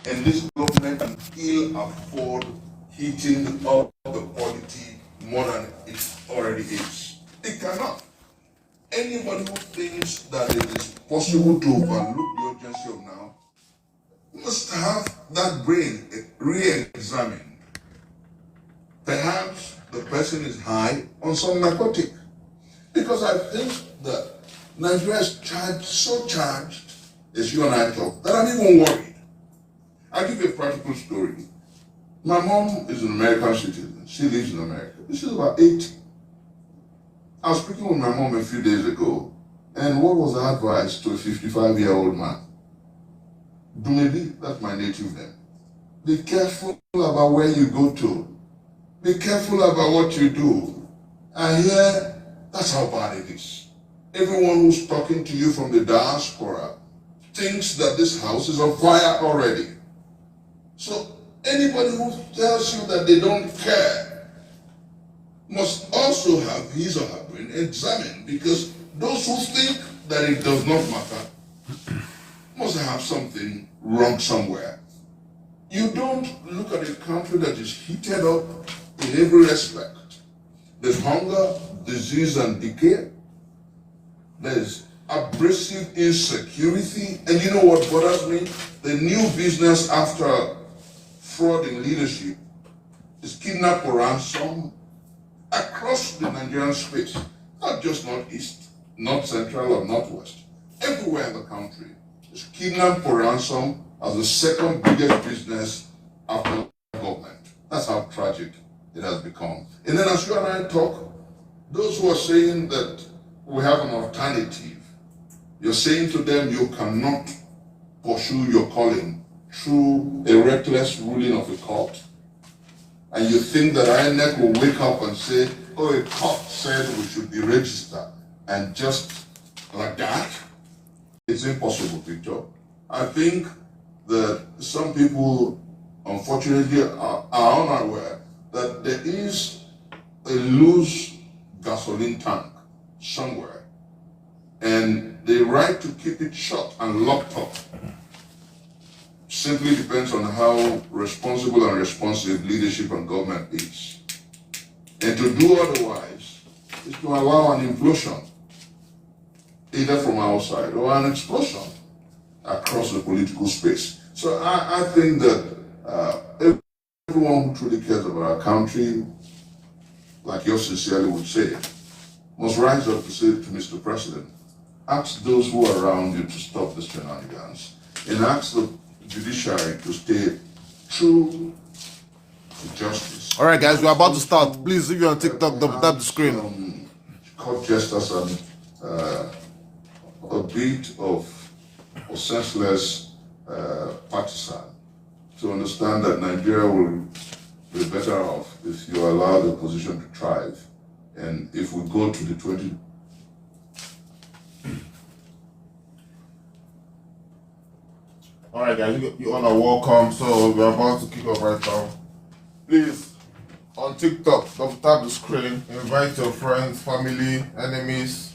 And this government can ill afford heating up the quality more than it already is. It cannot. Anybody who thinks that it is possible to overlook the urgency of now must have that brain re-examined. Perhaps the person is high on some narcotic. Because I think that Nigeria is so charged, as you and I talk, that I'm even worried. I'll give you a practical story. My mom is an American citizen. She lives in America. She's about 80. I was speaking with my mom a few days ago, and what was the advice to a 55-year-old man? Dumedi, that's my native name. Be careful about where you go to. Be careful about what you do. And here, that's how bad it is. Everyone who's talking to you from the diaspora thinks that this house is on fire already. So anybody who tells you that they don't care must also have his or her brain examined, because those who think that it does not matter must have something wrong somewhere. You don't look at a country that is heated up in every respect. There's hunger, disease, and decay. There's abrasive insecurity. And you know what bothers me? The new business after fraud in leadership is kidnap or ransom across the Nigerian space. Not just Northeast, North Central, or Northwest. Everywhere in the country is kidnap or ransom as the second biggest business after government. That's how tragic it has become. And then as you and I talk, those who are saying that we have an alternative, you're saying to them you cannot pursue your calling through a reckless ruling of a court. And you think that INEC will wake up and say, oh, a court said we should be registered. And just like that, it's impossible, Victor. I think that some people, unfortunately, are unaware that there is a loose gasoline tank somewhere, and the right to keep it shut and locked up simply depends on how responsible and responsive leadership and government is. And to do otherwise is to allow an implosion, either from outside or an explosion across the political space. So I think that everyone who truly cares about our country, like yours sincerely would say, must rise up to say to Mr. President, ask those who are around you to stop the shenanigans, and ask the judiciary to stay true to justice. All right, guys, we're about to start. Please, if you're on TikTok, double tap the screen. Court jesters and a bit of senseless partisan to understand that Nigeria will be better off if you allow the opposition to thrive. And if we go to the 20... All right, guys, you all are welcome. So we're about to kick off right now. Please, on TikTok, double tap the screen. Invite your friends, family, enemies,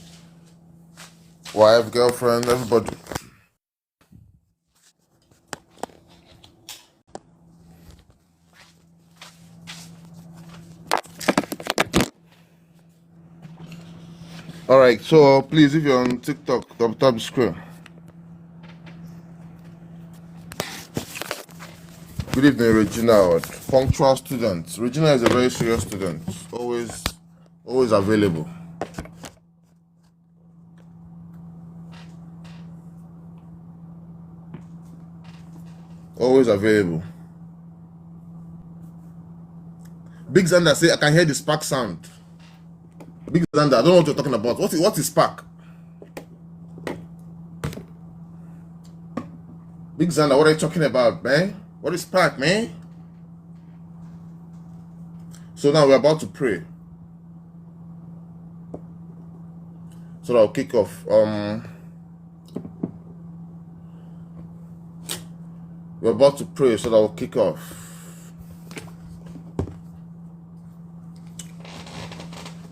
wife, girlfriend, everybody. All right, so please, if you're on TikTok, double tap the screen. Good evening, Regina. Punctual students. Regina is a very serious student. Always available. Always available. Big Xander say I can hear the spark sound. Big Xander, I don't know what you're talking about. What is spark? Big Xander, what are you talking about, man? What is spark, man? So now we're about to pray. So I'll kick off. We're about to pray, so I'll kick off.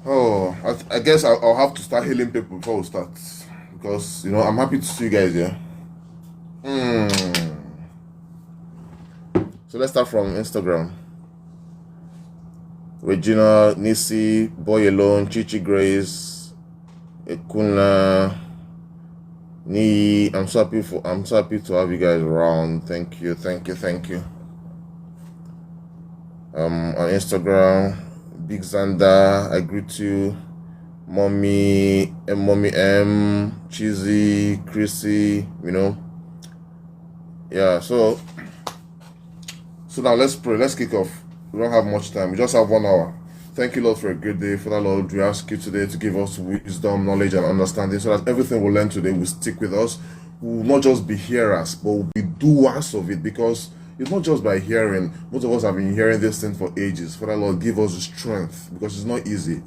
Oh, I guess I'll have to start healing people before we start, because I'm happy to see you guys here. So let's start from Instagram. Regina, Nisi, Boy Alone, Chichi Grace, Ekuna, Ni. I'm so happy to have you guys around. Thank you. On Instagram, Big Xander, I greet you. Mommy M, Cheesy, Chrissy, Yeah, so now let's pray. Let's kick off. We don't have much time. We just have 1 hour. Thank you, Lord, for a great day. Father, Lord, we ask you today to give us wisdom, knowledge, and understanding so that everything we learn today will stick with us. We will not just be hearers, but we'll be doers of it, because it's not just by hearing. Most of us have been hearing this thing for ages. Father, Lord, give us the strength, because it's not easy.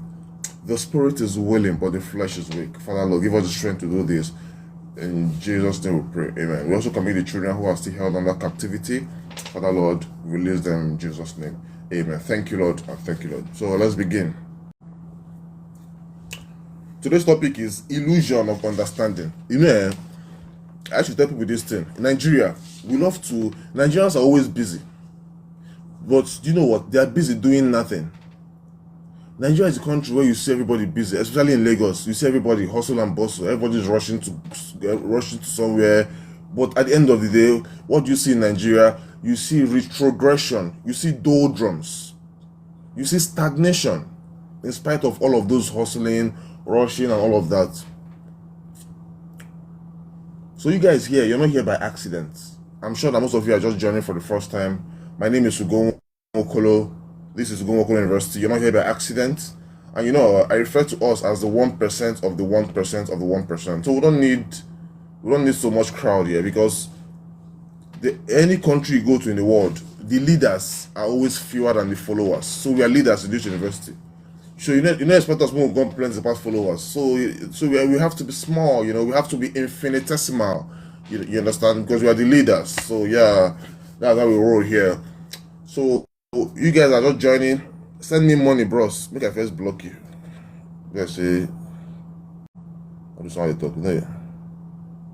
The spirit is willing, but the flesh is weak. Father, Lord, give us the strength to do this. In Jesus' name we pray. Amen. We also commit the children who are still held under captivity. Father, Lord, release them in Jesus' name. Amen. Thank you, Lord, and thank you, Lord. So let's begin. Today's topic is illusion of understanding. I should tell people this thing. In Nigeria, Nigerians are always busy. But do you know what? They are busy doing nothing. Nigeria is a country where you see everybody busy, especially in Lagos. You see everybody hustle and bustle. Everybody's rushing to somewhere. But at the end of the day, what do you see in Nigeria? You see retrogression. You see doldrums. You see stagnation. In spite of all of those hustling, rushing, and all of that. So you guys here, you're not here by accident. I'm sure that most of you are just joining for the first time. My name is Ugon Okolo. This is Ugon Okolo University. You're not here by accident. And I refer to us as the 1% of the 1% of the 1%. So we don't need so much crowd here, because any country you go to in the world, the leaders are always fewer than the followers. So we are leaders in this university. So you don't expect us to go plenty past followers. So we have to be small. We have to be infinitesimal. You understand? Because we are the leaders. So yeah, that's how we roll here. So you guys are just joining. Send me money, bros. Make I first block you. Let's say, I just want to talk.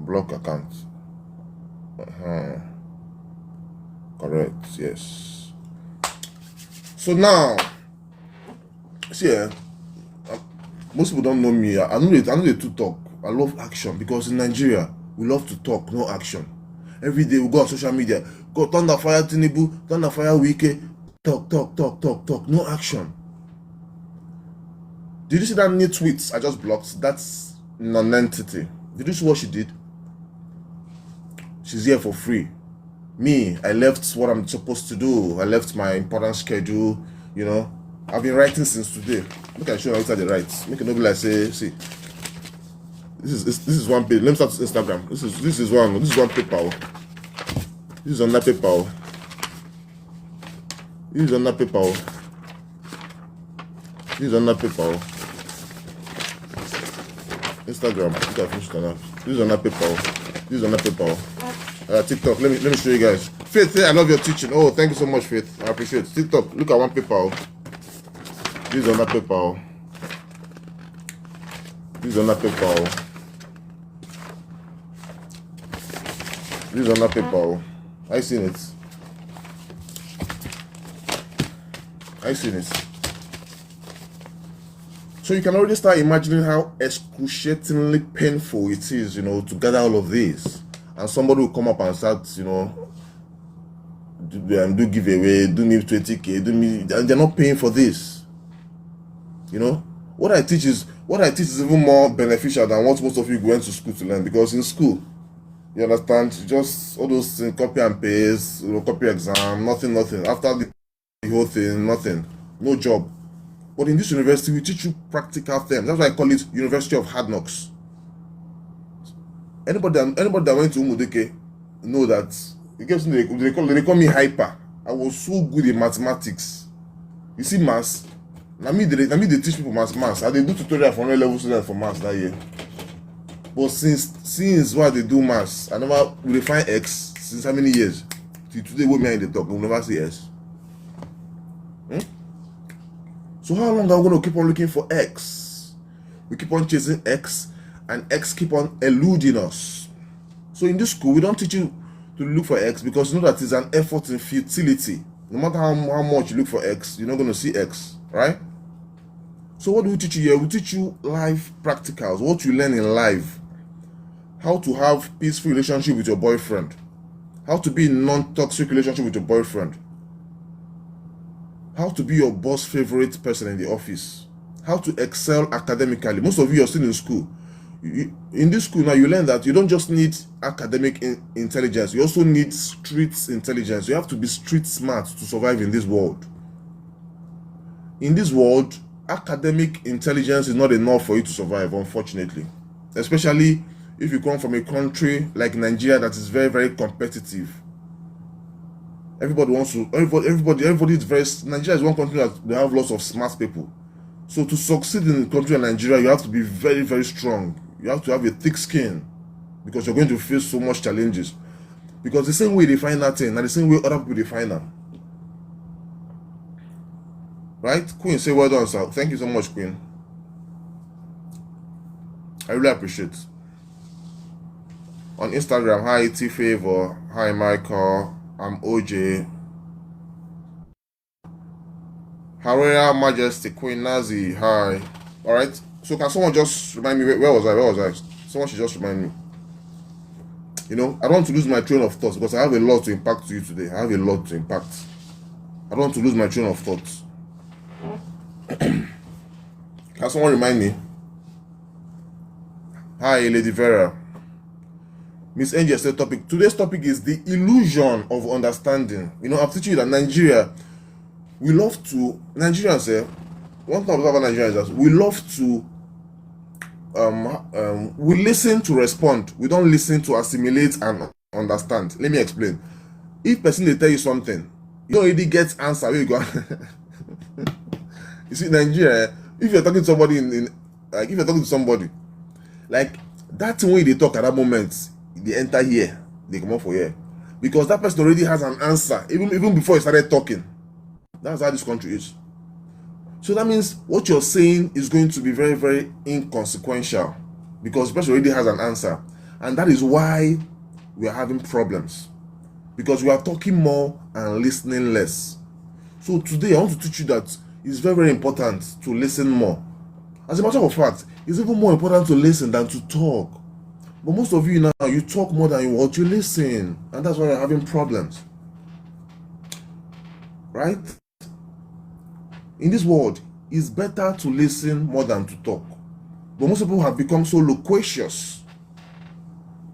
Block account. Correct. Yes. So now, see, most people don't know me. I know they to talk. I love action, because in Nigeria we love to talk, no action. Every day we go on social media. Go Thunder Fire Tinubu, Thunder Fire Wike. Talk. No action. Did you see that new tweets I just blocked? That's non-entity. Did you see what she did? She's here for free. Me, I left what I'm supposed to do. I left my important schedule. I've been writing since today. Look, I show you how to write. Make it not be like see. This is one page. Let me start Instagram. This is one paper. This is on that paper. This is on that paper. This is on that paper. Instagram. This is on that paper. This is on that paper. TikTok. Let me show you guys. Faith, I love your teaching. Oh, thank you so much, Faith. I appreciate it. TikTok. Look at one paper. This is on that paper. This is on that paper. This is on that paper. I seen it. So you can already start imagining how excruciatingly painful it is, to gather all of this. And somebody will come up and start, do giveaway, do me 20K, and they're not paying for this. What I teach is even more beneficial than what most of you went to school to learn, because in school, you understand, just all those things, copy and paste, copy exam, nothing. After the whole thing, nothing, no job. But in this university, we teach you practical things. That's why I call it University of Hard Knocks. Anybody that went to Umudeke know that they call me hyper. I was so good in mathematics. You see, maths. Now me they teach people maths. I they do tutorial for no level students for maths that year. But since why they do maths, I never will find X since how many years? Till today, when me in the talk, we'll never see S. So how long are we going to keep on looking for X? We keep on chasing X, and X keep on eluding us. So in this school, we don't teach you to look for X because you know that it's an effort in futility. No matter how much you look for X, you're not going to see X, right? So what do we teach you here? We teach you life practicals, what you learn in life. How to have peaceful relationship with your boyfriend. How to be in non-toxic relationship with your boyfriend. How to be your boss' favorite person in the office. How to excel academically. Most of you are still in school. In this school now, you learn that you don't just need academic intelligence. You also need street intelligence. You have to be street smart to survive in this world. In this world, academic intelligence is not enough for you to survive, unfortunately. Especially if you come from a country like Nigeria that is very, very competitive. Everybody is very, Nigeria is one country that they have lots of smart people. So to succeed in a country like Nigeria, you have to be very, very strong. You have to have a thick skin because you're going to face so much challenges. Because the same way they find that thing, and the same way other people they find them. Right? Queen, say well done, sir. Thank you so much, Queen. I really appreciate it. On Instagram, hi T Favor, hi Michael, I'm OJ. Her Royal Majesty, Queen Nazi, hi. Alright, so can someone just remind me, where was I? Someone should just remind me. You know, I don't want to lose my train of thoughts because I have a lot to impact to you today. I have a lot to impact. I don't want to lose my train of thoughts. Can someone remind me? Hi, Lady Vera. Miss Angel said topic. Today's topic is the illusion of understanding. You know, I'm teaching you that Nigeria, we love to, Nigerians, one thing about Nigerians is that we love to, we listen to respond. We don't listen to assimilate and understand. Let me explain. If person they tell you something, you already get answer. Where you go? You see, Nigeria, if you're talking to somebody like if you're talking to somebody, like that thing when they talk at that moment, they enter here, they come up for here. Because that person already has an answer, even before he started talking. That's how this country is. So that means what you're saying is going to be very, very inconsequential. Because the person already has an answer. And that is why we are having problems. Because we are talking more and listening less. So today I want to teach you that it's very, very important to listen more. As a matter of fact, it's even more important to listen than to talk. But most of you now, you talk more than what you listen. And that's why you're having problems. Right? In this world, it's better to listen more than to talk. But most people have become so loquacious.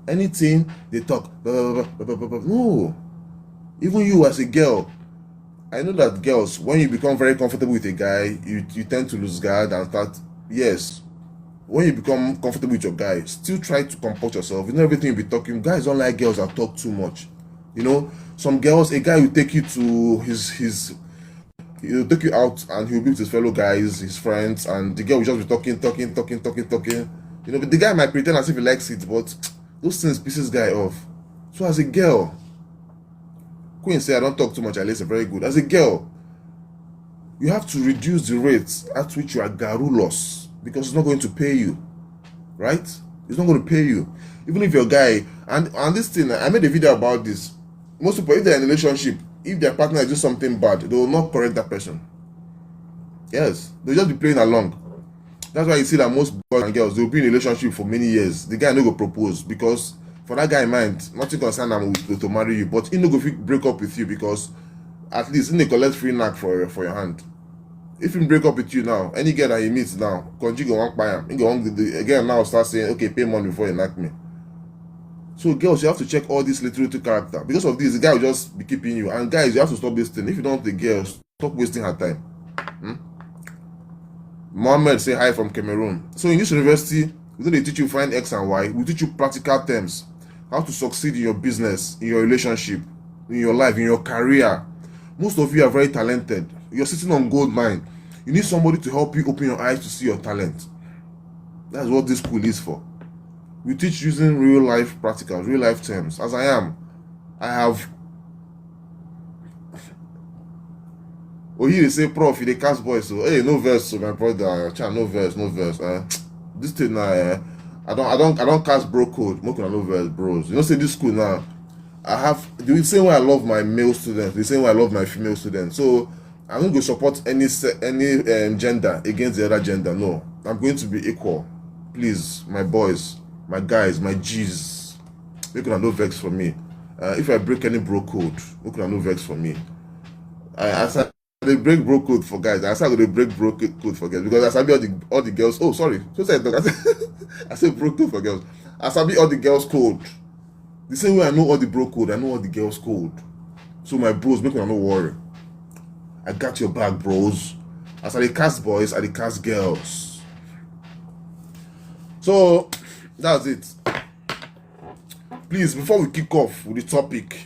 Anything, they talk. No. Even you as a girl, I know that girls, when you become very comfortable with a guy, you tend to lose guard and start, yes. When you become comfortable with your guy, still try to comport yourself. You know everything you be talking. Guys don't like girls that talk too much. You know, some girls, a guy will take you to he'll take you out and he'll be with his fellow guys, his friends, and the girl will just be talking. You know, but the guy might pretend as if he likes it, but those things pisses guy off. So as a girl, Queen say I don't talk too much, I listen. Very good. As a girl, you have to reduce the rates at which you are garrulous. Because it's not going to pay you, right? It's not going to pay you. Even if your guy, and this thing, I made a video about this. Most people, if they're in a relationship, if their partner does something bad, they will not correct that person. Yes, they'll just be playing along. That's why you see that most boys and girls, they'll be in a relationship for many years. The guy no go propose because for that guy in mind, nothing concern him to marry you, but he no go break up with you because at least he collect free knack for your hand. If he break up with you now, any girl that he meets now, continue go walk by him. He go on the girl now start saying, okay, pay money before you knock me. So girls, you have to check all this little character. Because of this, the guy will just be keeping you. And guys, you have to stop this thing. If you don't want the girl, stop wasting her time. Mohammed say hi from Cameroon. So in this university, we don't teach you find X and Y. We teach you practical terms. How to succeed in your business, in your relationship, in your life, in your career. Most of you are very talented. You're sitting on gold mine. You need somebody to help you open your eyes to see your talent. That's what this school is for. We teach using real life practicals, real life terms. As I have. He they say, Prof, they cast boys. So hey, no verse, so my brother. No verse. This thing now, I don't cast bro code. More no verse, bros. You know, say this school now. I have the same way I love my male students, the same way I love my female students. So I'm not going to support any gender against the other gender. No, I'm going to be equal. Please, my boys, my guys, my G's, you can no vex for me. If I break any bro code, you can no vex for me. They break bro code for guys. I said they break bro code for girls because I sabi all the girls. Oh, sorry. So I said bro code for girls. I sabi all the girls code. The same way I know all the bro code, I know all the girls code. So my bros, make me no worry. I got your back, bros. As I cast boys, I cast girls. So that's it. Please, before we kick off with the topic,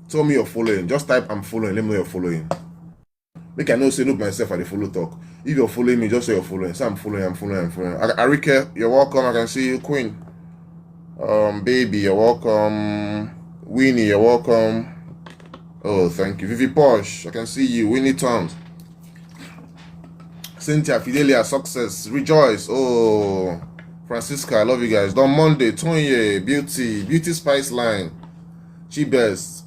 tell me you're following. Just type I'm following. Let me know you're following. Make I know say no myself at the follow talk. If you're following me, just say you're following. Say I'm following. Arike, you're welcome. I can see you, Queen. Baby, you're welcome. Winnie, you're welcome. Oh, thank you. Vivi Posh, I can see you. Winnie Towns. Cynthia, Fidelia, Success, Rejoice. Oh, Francisca, I love you guys. Don Monday, Tonye, Beauty Spice Line, She Best.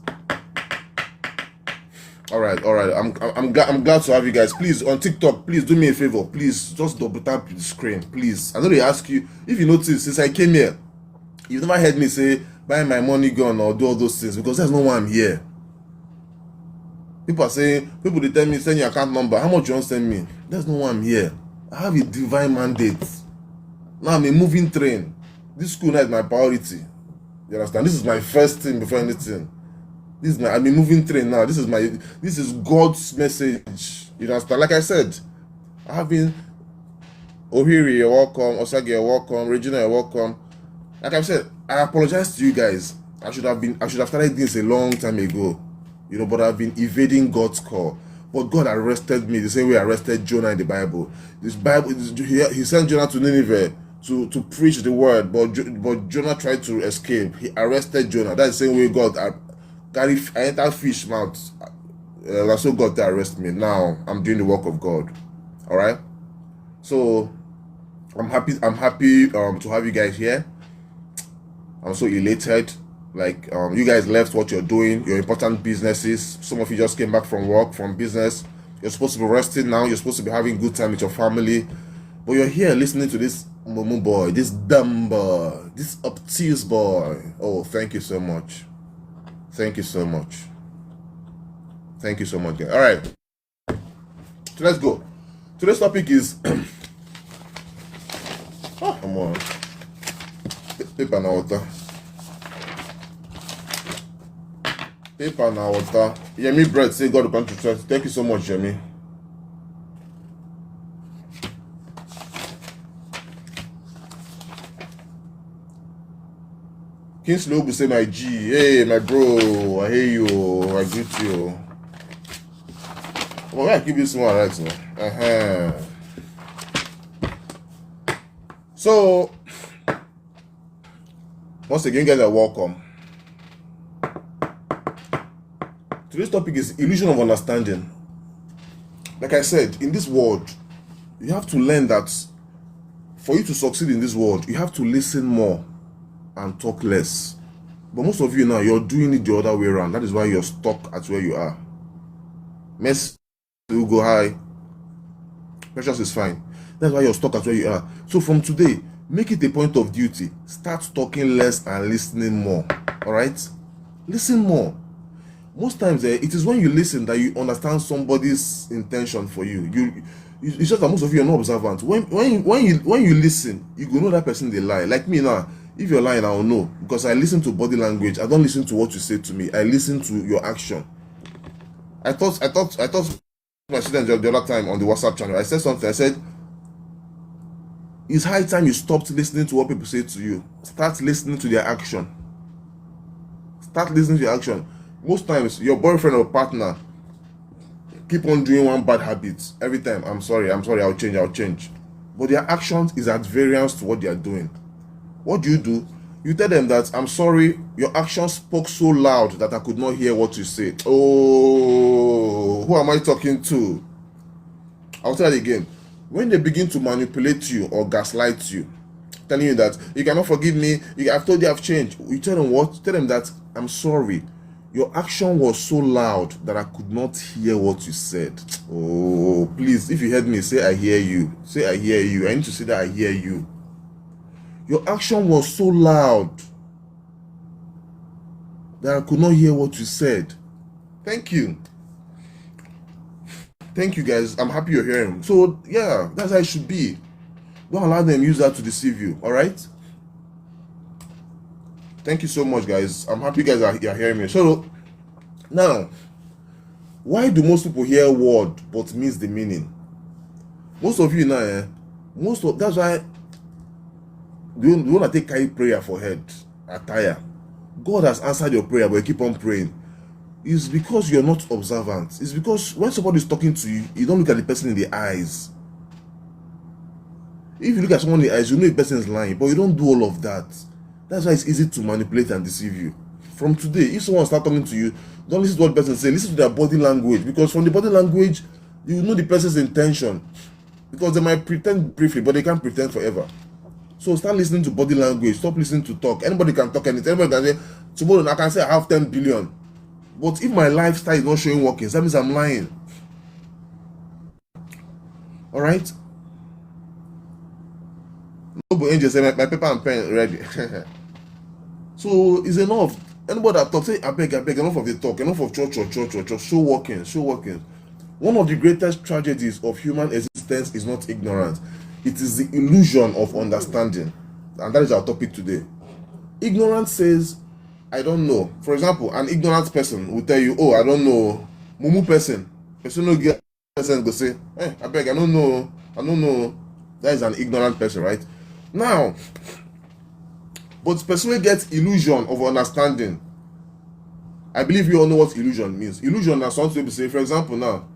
All right. I'm glad to have you guys. Please, on TikTok, please do me a favor. Please, just double tap the screen, please. I know they ask you, if you notice, since I came here, you've never heard me say, buy my money gun or do all those things, because there's no why I'm here. People they tell me, send your account number. How much you want to send me? There's no why I'm here. I have a divine mandate. Now I'm a moving train. This school now is my priority. You understand? This is my first thing before anything. I'm a moving train now. This is God's message. You understand? Like I said, I have been Ohiri, you're welcome. Osage, you're welcome. Regina, you're welcome. Like I said, I apologize to you guys. I should have started this a long time ago. You know, but I've been evading God's call. But God arrested me the same way he arrested Jonah in the Bible. He sent Jonah to Nineveh to preach the word, but Jonah tried to escape. He arrested Jonah. That's the same way God I entered fish mouth. That's so God to arrest me. Now I'm doing the work of God. All right. So I'm happy to have you guys here. I'm so elated. Like you guys left what you're doing, your important businesses. Some of you just came back from work, from business. You're supposed to be resting now. You're supposed to be having good time with your family, but you're here listening to this mumu boy, this dumb boy, this obtuse boy. Oh, thank you so much. Thank you so much. Thank you so much, guys. All right. So let's go. Today's topic is come on. Paper na water. Paper na water. Yemi Bread say God will come to church. Thank you so much, Yemi. Kingsley Obu say my G. Hey, my bro. I hear you. I greet you. Well, I keep this one right now. So, once again, guys are welcome. Today's topic is illusion of understanding. Like I said, in this world, you have to learn that for you to succeed in this world, you have to listen more and talk less. But most of you now, you're doing it the other way around. That is why you're stuck at where you are. Mess will go high. Precious is fine. That's why you're stuck at where you are. So from today, make it a point of duty. Start talking less and listening more. Alright? Listen more. Most times, it is when you listen that you understand somebody's intention for you. It's just that most of you are not observant. When you listen, you go know that person they lie. Like me now, if you're lying, I will know because I listen to body language. I don't listen to what you say to me. I listen to your action. I thought my student the other time on the WhatsApp channel. I said something. I said, it's high time you stopped listening to what people say to you. Start listening to their action. Start listening to their action. Most times, your boyfriend or partner keep on doing one bad habit every time. I'm sorry, I'll change. But their actions is at variance to what they are doing. What do? You tell them that, I'm sorry, your actions spoke so loud that I could not hear what you said. Oh, who am I talking to? I'll tell you again. When they begin to manipulate you or gaslight you, telling you that you cannot forgive me, I've told you I've changed. You tell them what? Tell them that I'm sorry. Your action was so loud that I could not hear what you said. Oh, please, if you heard me, say I hear you. Say I hear you. I need to say that I hear you. Your action was so loud that I could not hear what you said. Thank you. Thank you, guys. I'm happy you're hearing. So, yeah, that's how it should be. Don't allow them use that to deceive you, all right? Thank you so much, guys. I'm happy you guys are hearing me. So, now, why do most people hear word but miss the meaning? Most of you now, that's why you want to carry prayer for head, attire. God has answered your prayer, but you keep on praying. It's because you're not observant. It's because when somebody is talking to you, you don't look at the person in the eyes. If you look at someone in the eyes, you know the person is lying, but you don't do all of that. That's why it's easy to manipulate and deceive you. From today, if someone starts talking to you, don't listen to what the person says, listen to their body language, because from the body language, you know the person's intention. Because they might pretend briefly, but they can't pretend forever. So start listening to body language, stop listening to talk. Anybody can talk anything. Anybody can say, tomorrow I can say I have 10 billion. But if my lifestyle is not showing workings, that means I'm lying. Alright? Noble Angel said, my paper and pen ready. So it's enough. Anybody that talks, say, I beg, enough of the talk, enough of church. Show workings. One of the greatest tragedies of human existence is not ignorance. It is the illusion of understanding. And that is our topic today. Ignorance says, I don't know. For example, an ignorant person will tell you, oh, I don't know. Mumu person no get person go say, hey, I beg, I don't know. That is an ignorant person, right? Now, but person will get illusion of understanding. I believe you all know what illusion means. Illusion is something to say, for example, now,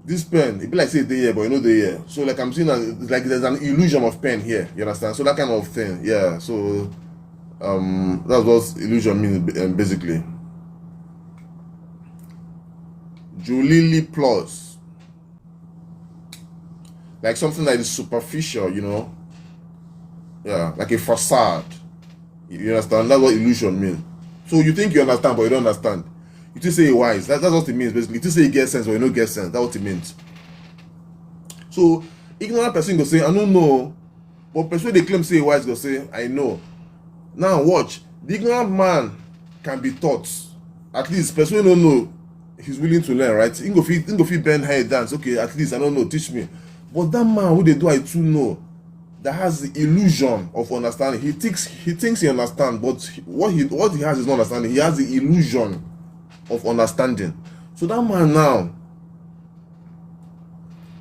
this pen, it be like say they here, but you know they here. So like I'm seeing like there's an illusion of pen here. You understand? So that kind of thing, yeah. So that's what illusion means basically. Julie plus, like something that is superficial, you know. Yeah, like a facade. You understand? That's what illusion means. So you think you understand, but you don't understand. You just say wise. That's what it means basically. You just say you get sense, but you don't get sense. That's what it means. So ignorant person go say I don't know, but person they claim say wise go say I know. Now watch, the ignorant man can be taught. At least person don't know, he's willing to learn, right? He go fit bend head dance. Okay, at least I don't know, teach me. But that man who they do I too know, that has the illusion of understanding. He thinks he understands, but what he has is not understanding. He has the illusion of understanding. So that man now,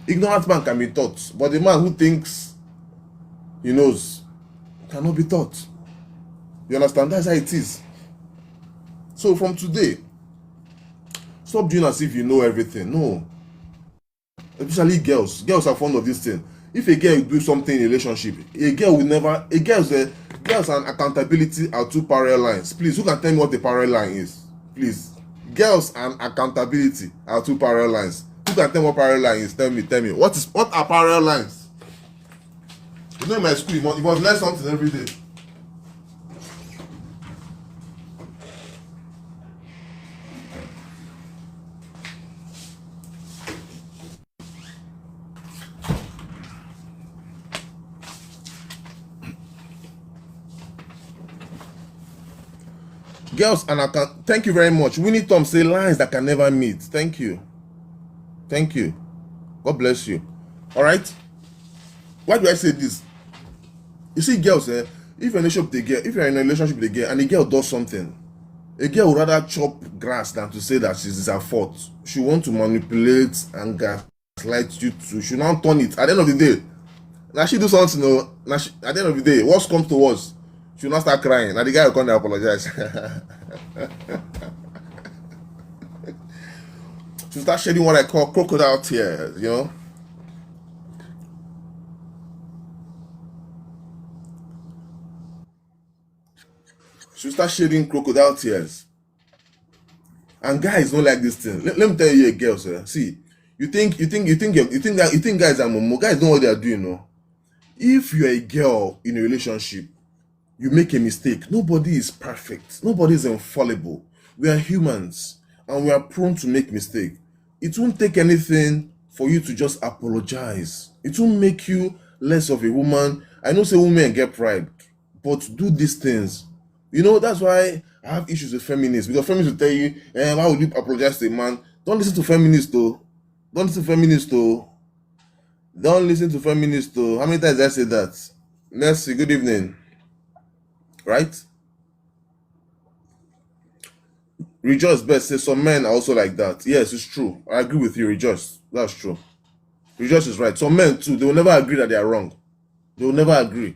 ignorant man can be taught, but the man who thinks he knows cannot be taught. You understand? That's how it is. So from today, stop doing as if you know everything. No. Especially girls. Girls are fond of this thing. If a girl do something in a relationship, girls and accountability are two parallel lines. Please, who can tell me what the parallel line is? Please. Girls and accountability are two parallel lines. Who can tell me what parallel line is? Tell me. What are parallel lines? You know in my school, you must learn something every day. Girls and account. Thank you very much. Winnie Tom say lines that can never meet. Thank you. God bless you. All right. Why do I say this? You see, girls, if you're in a relationship with a girl and the girl does something, a girl would rather chop grass than to say that it's her fault. She wants to manipulate and gaslight you too. She now turn it. At the end of the day, now she do something. At the end of the day, what comes to worse? She will not start crying. Now the guy will come and apologize. She'll start shedding what I call crocodile tears, you know. She'll start shedding crocodile tears. And guys don't like this thing. Let me tell you, girls, see, you think guys are momo. Guys know what they are doing, no? If you're a girl in a relationship, you make a mistake. Nobody is perfect. Nobody is infallible. We are humans and we are prone to make mistakes. It won't take anything for you to just apologize. It won't make you less of a woman. I know say women get pride, but do these things. That's why I have issues with feminists, because feminists will tell you, why would you apologize to a man? Don't listen to feminists though. Don't listen to feminists though. Don't listen to feminists though. How many times did I say that? Merci, good evening. Right? Rejoice best says some men are also like that. Yes, it's true. I agree with you, Rejoice. That's true. Rejoice is right. Some men too, they will never agree that they are wrong. They will never agree.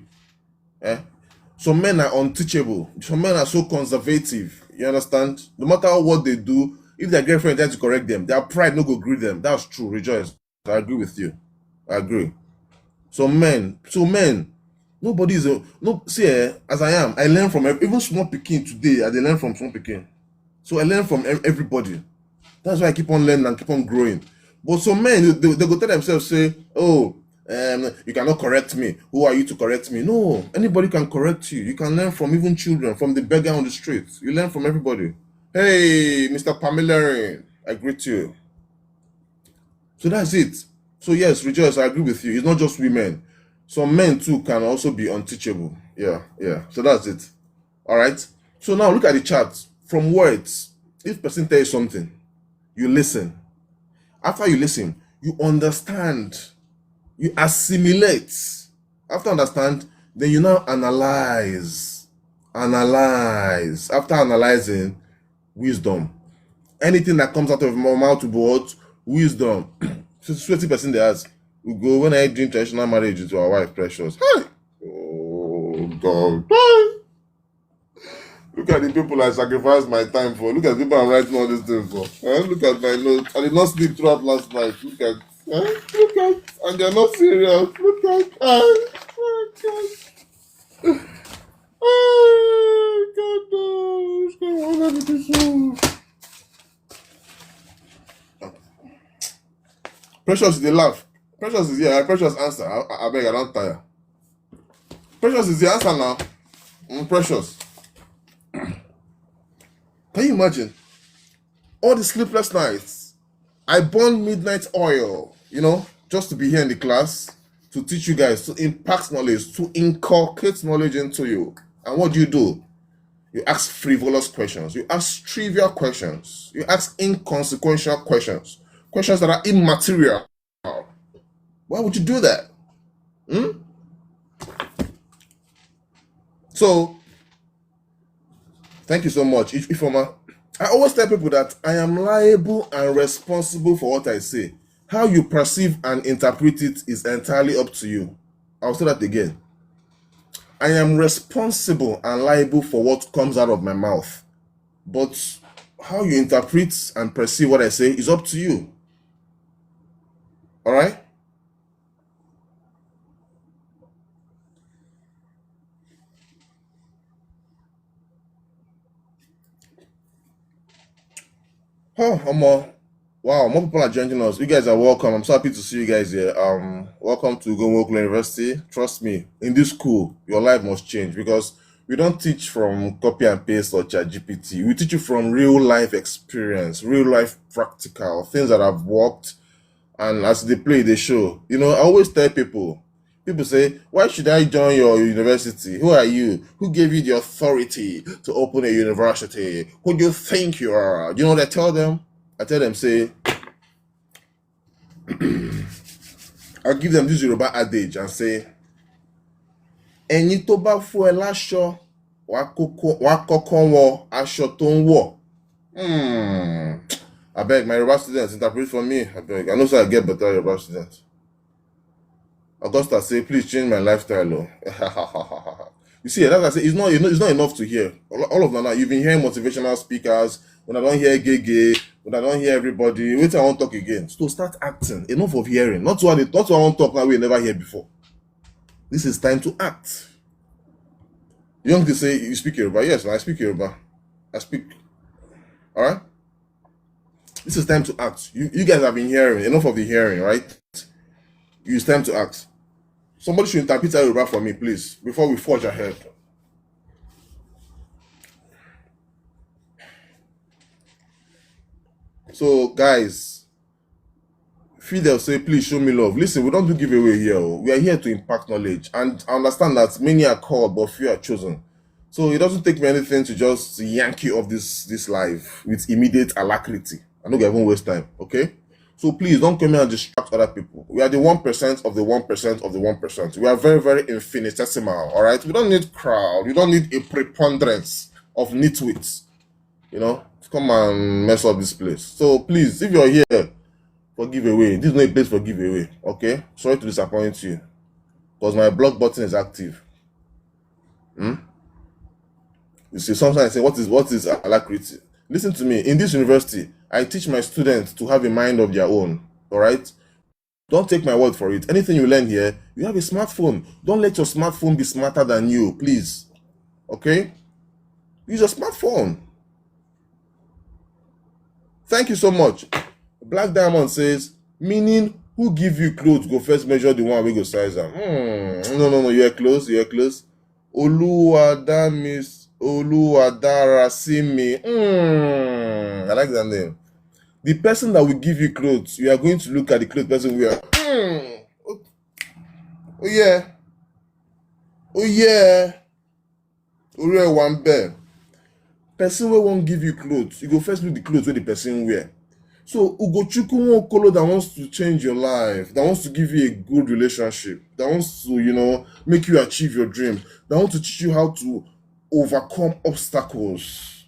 Some men are unteachable. Some men are so conservative. You understand? No matter what they do, if their girlfriend tries to correct them, their pride no go agree them. That's true, Rejoice. I agree with you. I agree. Some men, nobody is as I am, I learn from even small pikin today. I dey learn from small pikin. So I learn from everybody. That's why I keep on learning and keep on growing. But some men, they go tell themselves, say, oh, you cannot correct me. Who are you to correct me? No, anybody can correct you. You can learn from even children, from the beggar on the street. You learn from everybody. Hey, Mr. Pamela, I greet you. So that's it. So yes, Rejoice, I agree with you. It's not just women. Some men too can also be unteachable. Yeah. So that's it. All right. So now look at the chart. From words, if person tells you something, you listen. After you listen, you understand. You assimilate. After understand, then you now analyze. After analyzing, wisdom. Anything that comes out of my mouth to what? Wisdom. 20% they ask, we go when I drink traditional marriage into our wife, precious. Hey! Oh God. Look at the people I sacrificed my time for. Look at the people I'm writing all these things for. Look at my notes. I did not sleep throughout last night. Look at, and they're not serious. Look at, oh God. Oh God, no. Precious is the laugh. Precious is here. Precious answer. I beg, I don't tire. Precious is the answer now. Precious. Can you imagine? All the sleepless nights. I burned midnight oil, just to be here in the class, to teach you guys, to impact knowledge, to inculcate knowledge into you. And what do? You ask frivolous questions. You ask trivial questions. You ask inconsequential questions. Questions that are immaterial. Why would you do that? So, thank you so much, Ifoma. I always tell people that I am liable and responsible for what I say. How you perceive and interpret it is entirely up to you. I'll say that again. I am responsible and liable for what comes out of my mouth. But how you interpret and perceive what I say is up to you. All right? Oh, wow, more people are joining us. You guys are welcome. I'm so happy to see you guys here. Welcome to Gonwokle University. Trust me, in this school, your life must change, because we don't teach from copy and paste or ChatGPT. We teach you from real life experience, real life practical things that have worked. And as they play the show, I always tell people say, why should I join your university? Who are you? Who gave you the authority to open a university? Who do you think you are? Do you know what I tell them? I tell them, say, I'll give them this Yoruba adage and say, ẹni tó bá fún ẹ láṣọ, wá kọ́kọ́ wọ aṣọ tó ń wọ̀. I beg, my Yoruba students, interpret for me. I beg. I know so I get better Yoruba students. Augusta say, please change my lifestyle. Oh. You see, that's I say, it's not enough to hear. All of them now, you've been hearing motivational speakers. When I don't hear gay, when I don't hear everybody, wait till I want to talk again. So start acting. Enough of hearing. Not what I want to talk now we never hear before. This is time to act. You don't to say you speak Yoruba. Yes, I speak Yoruba. I speak. Alright? This is time to act. You guys have been hearing. Enough of the hearing, right? It's time to act. Somebody should interpret Yoruba for me, please, before we forge ahead. So, guys, Fidel say, please show me love. Listen, we don't do giveaway here. We are here to impact knowledge. And I understand that many are called, but few are chosen. So it doesn't take me anything to just yank you off this live with immediate alacrity. I don't even waste time, okay? So please don't come here and distract other people. We are the 1% of the 1% of the 1%. We are very, very infinitesimal, all right? We don't need crowd. We don't need a preponderance of nitwits, you know, to come and mess up this place. So please, if you're here for giveaway, this is not a place for giveaway, okay? Sorry to disappoint you, because my block button is active. You see, sometimes I say, what is alacrity? Listen to me. In this university, I teach my students to have a mind of their own. All right? Don't take my word for it. Anything you learn here, you have a smartphone. Don't let your smartphone be smarter than you, please. Okay? Use your smartphone. Thank you so much. Black Diamond says, meaning who give you clothes go first measure the one we go size them. No, you're close. Oluwadarasimi. I like that name. The person that will give you clothes, you are going to look at the clothes person wear. Oh yeah. One bear. Person wey won't give you clothes, you go first look the clothes where the person wear. So Ugochukwu won't color that wants to change your life, that wants to give you a good relationship, that wants to, make you achieve your dreams, that wants to teach you how to overcome obstacles.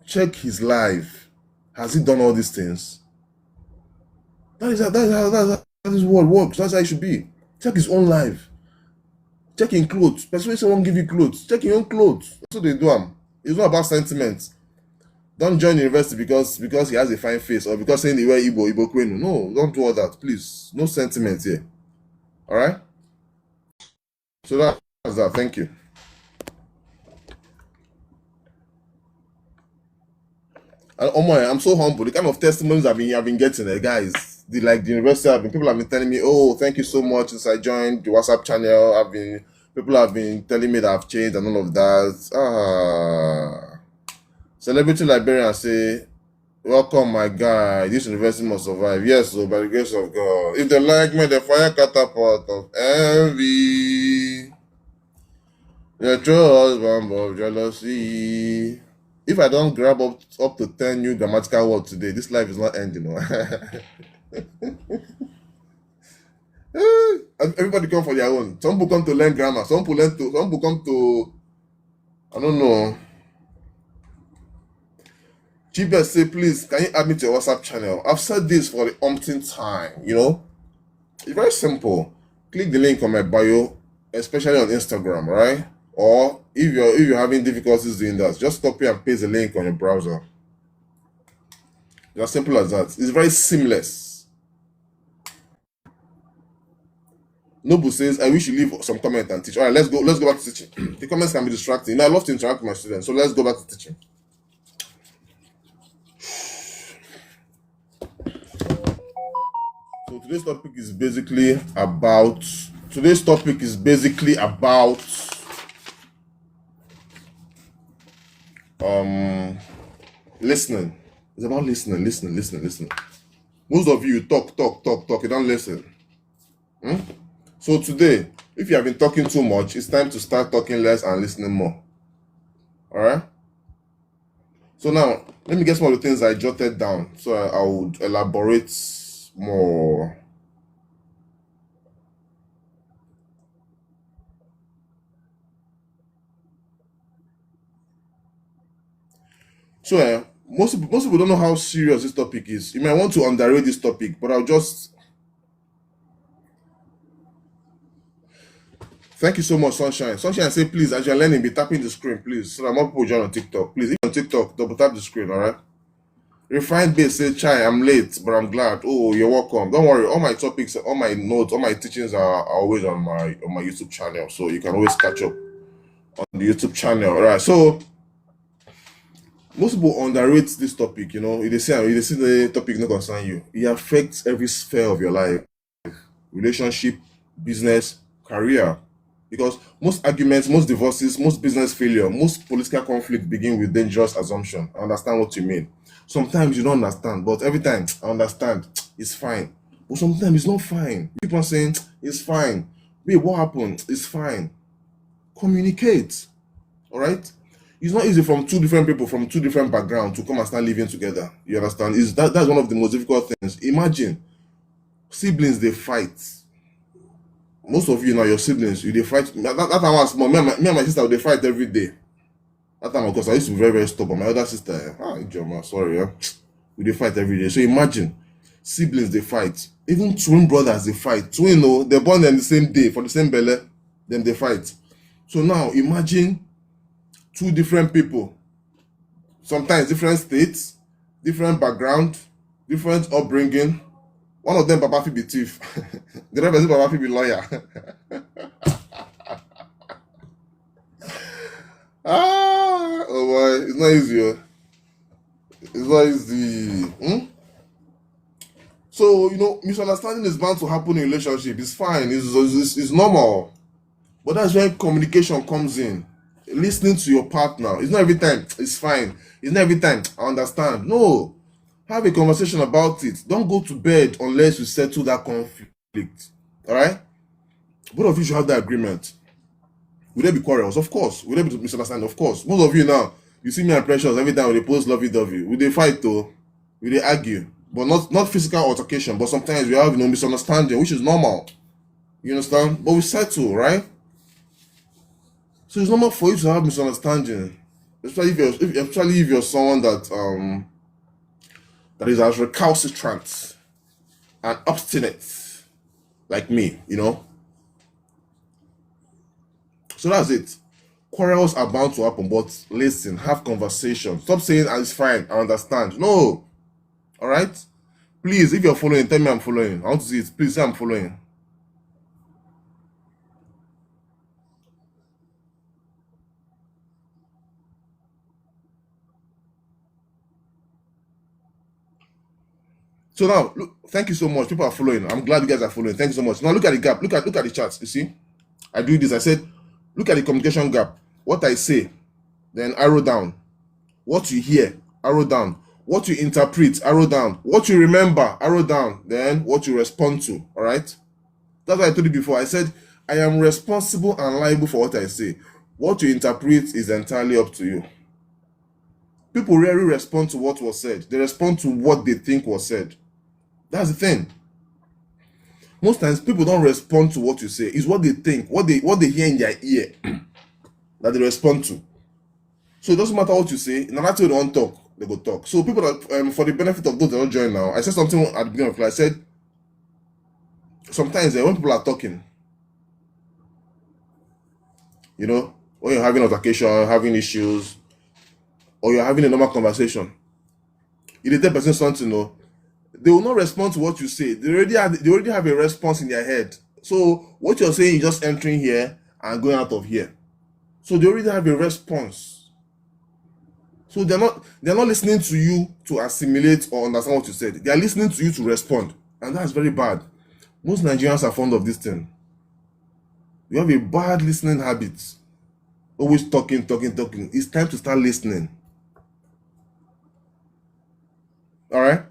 Check his life. Has he done all these things? That is what works. That's how it should be. Check his own life. Check in clothes. Person say won't give you clothes. Check your own clothes. That's what they do. It's not about sentiment. Don't join university because he has a fine face or because saying he wear Igbo Kwenu. No, don't do all that, please. No sentiment here. All right. So that's that. Thank you. And I'm so humble. The kind of testimonies I've been getting, guys. The university people have been telling me, oh, thank you so much since I joined the WhatsApp channel. People have been telling me that I've changed and all of that. Celebrity Liberian say, welcome my guy. This university must survive. Yes, so by the grace of God. If they like me, the fire catapult of envy. The true husband of jealousy. If I don't grab up to 10 new grammatical words today, this life is not ending. Everybody come for their own. Some people come to learn grammar. Some people come to, I don't know. Chief say, please, can you add me to your WhatsApp channel? I've said this for the umpteenth time, It's very simple. Click the link on my bio, especially on Instagram, right? Or if you're having difficulties doing that, just copy and paste the link on your browser. It's as simple as that. It's very seamless. Nobu says, I wish you leave some comment and teach. All right, let's go back to teaching. The comments can be distracting. I love to interact with my students, so let's go back to teaching. So today's topic is basically about listening. It's about listening. Most of you talk, you don't listen. So today, if you have been talking too much, it's time to start talking less and listening more. Alright? So now, let me get some of the things I jotted down so I would elaborate more. So most people don't know how serious this topic is. You might want to underrate this topic, but I'll just... Thank you so much, Sunshine. Sunshine, say please, as you're learning, be tapping the screen, please, so that more people join on TikTok. Please, if you're on TikTok, double tap the screen, alright? Refined Base say, Chai, I'm late, but I'm glad. Oh, you're welcome. Don't worry, all my topics, all my notes, all my teachings are always on my YouTube channel, so you can always catch up on the YouTube channel. Alright, so most people underrate this topic, they say the topic not concern you. It affects every sphere of your life. Relationship, business, career. Because most arguments, most divorces, most business failure, most political conflict begin with dangerous assumption. I understand what you mean. Sometimes you don't understand, but every time I understand, it's fine. But sometimes it's not fine. People are saying it's fine. Wait, what happened? It's fine. Communicate. All right. It's not easy from two different people from two different backgrounds to come and start living together. You understand? That's one of the most difficult things. Imagine siblings, they fight. Most of you now, your siblings, they fight. That time I was small, me and my sister, they fight every day. That time, of course, I used to be very, very stubborn. My other sister, Joma, sorry, we they fight every day. So imagine siblings, they fight. Even twin brothers, they fight. Twin, they're born on the same day for the same belly, then they fight. So now imagine two different people, sometimes different states, different background, different upbringing. One of them, Papa Fi be thief. The other person, Papa Fi be lawyer. Oh boy, it's not easy. It's not easy. So, misunderstanding is bound to happen in relationship. It's fine. It's normal. But that's when communication comes in. Listening to your partner. It's not every time. It's fine. It's not every time. I understand. No. Have a conversation about it. Don't go to bed unless you settle that conflict. All right? Both of you should have that agreement. Will there be quarrels? Of course. Will there be misunderstanding? Of course. Most of you now, you see me and Precious every time when they post lovey-dovey. Will they fight though? Will they argue? But not physical altercation. But sometimes we have misunderstanding, which is normal. You understand? But we settle, right? So it's normal for you to have misunderstanding, especially if you're someone that is as recalcitrant and obstinate like me, So that's it. Quarrels are bound to happen, but listen, have conversation. Stop saying it's fine, I understand. No. All right? Please, if you're following, tell me I'm following. I want to see it. Please say I'm following. So now, look, thank you so much. People are following. I'm glad you guys are following. Thank you so much. Now look at the gap. Look at the charts. You see, I do this. I said, look at the communication gap. What I say, then arrow down. What you hear, arrow down. What you interpret, arrow down. What you remember, arrow down. Then what you respond to. All right. That's what I told you before. I said I am responsible and liable for what I say. What you interpret is entirely up to you. People rarely respond to what was said. They respond to what they think was said. That's the thing. Most times people don't respond to what you say. It's what they think, what they hear in their ear that they respond to. So it doesn't matter what you say. No matter what they don't talk, they go talk. So people that for the benefit of those that don't join now, I said something at the beginning of class. I said sometimes when people are talking, when you're having altercation, having issues, or you're having a normal conversation, if they tell person something, they will not respond to what you say. They already have a response in their head. So what you're saying is just entering here and going out of here. So they already have a response. So they're not listening to you to assimilate or understand what you said. They are listening to you to respond. And that's very bad. Most Nigerians are fond of this thing. You have a bad listening habit. Always talking. It's time to start listening. All right?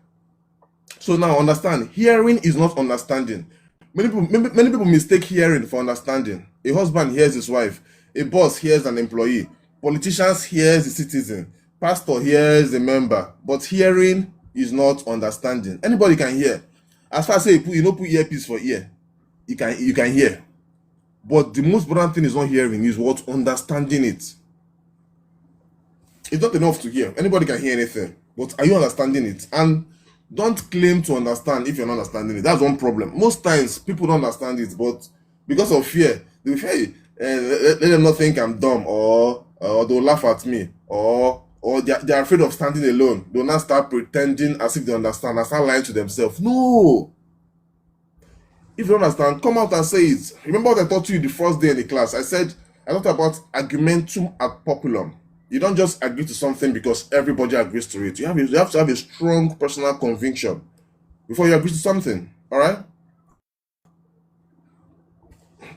So now understand, hearing is not understanding. Many people mistake hearing for understanding. A husband hears his wife. A boss hears an employee. Politicians hears the citizen. Pastor hears the member. But hearing is not understanding. Anybody can hear. As far as say you put earpiece for ear, you can hear. But the most important thing is not hearing, is what? Understanding it. It's not enough to hear. Anybody can hear anything. But are you understanding it? And don't claim to understand if you're not understanding it. That's one problem. Most times people don't understand it, but because of fear, they will fear, let them not think I'm dumb, or they'll laugh at me, or they're afraid of standing alone. They'll not start pretending as if they understand and start lying to themselves. No. If you don't understand, come out and say it. Remember what I taught you the first day in the class? I talked about argumentum ad populum. You don't just agree to something because everybody agrees to it. You have to have a strong personal conviction before you agree to something. All right?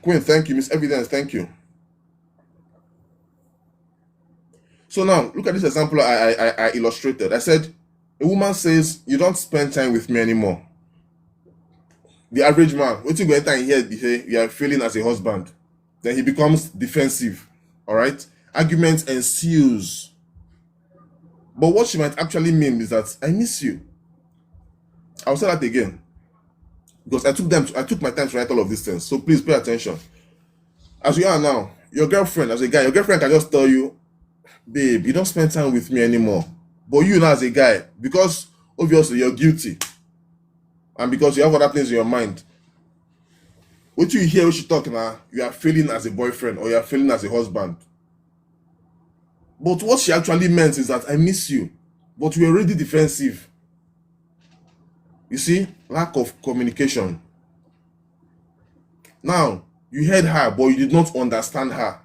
Queen, thank you. Miss Evidence, thank you. So now, look at this example I illustrated. I said, A woman says, you don't spend time with me anymore. The average man, what you go enter in here, you are failing as a husband. Then he becomes defensive. All right? Argument ensues. But what she might actually mean is that I miss you. I'll say that again. Because I took my time to write all of these things. So please pay attention. As you are now, your girlfriend, as a guy, your girlfriend can just tell you, babe, you don't spend time with me anymore. But you now as a guy, because obviously you're guilty, and because you have other things in your mind, what you hear when she talk now, you are feeling as a boyfriend or you are feeling as a husband. But what she actually meant is that I miss you. But you're already defensive. You see, lack of communication. Now, you heard her, but you did not understand her.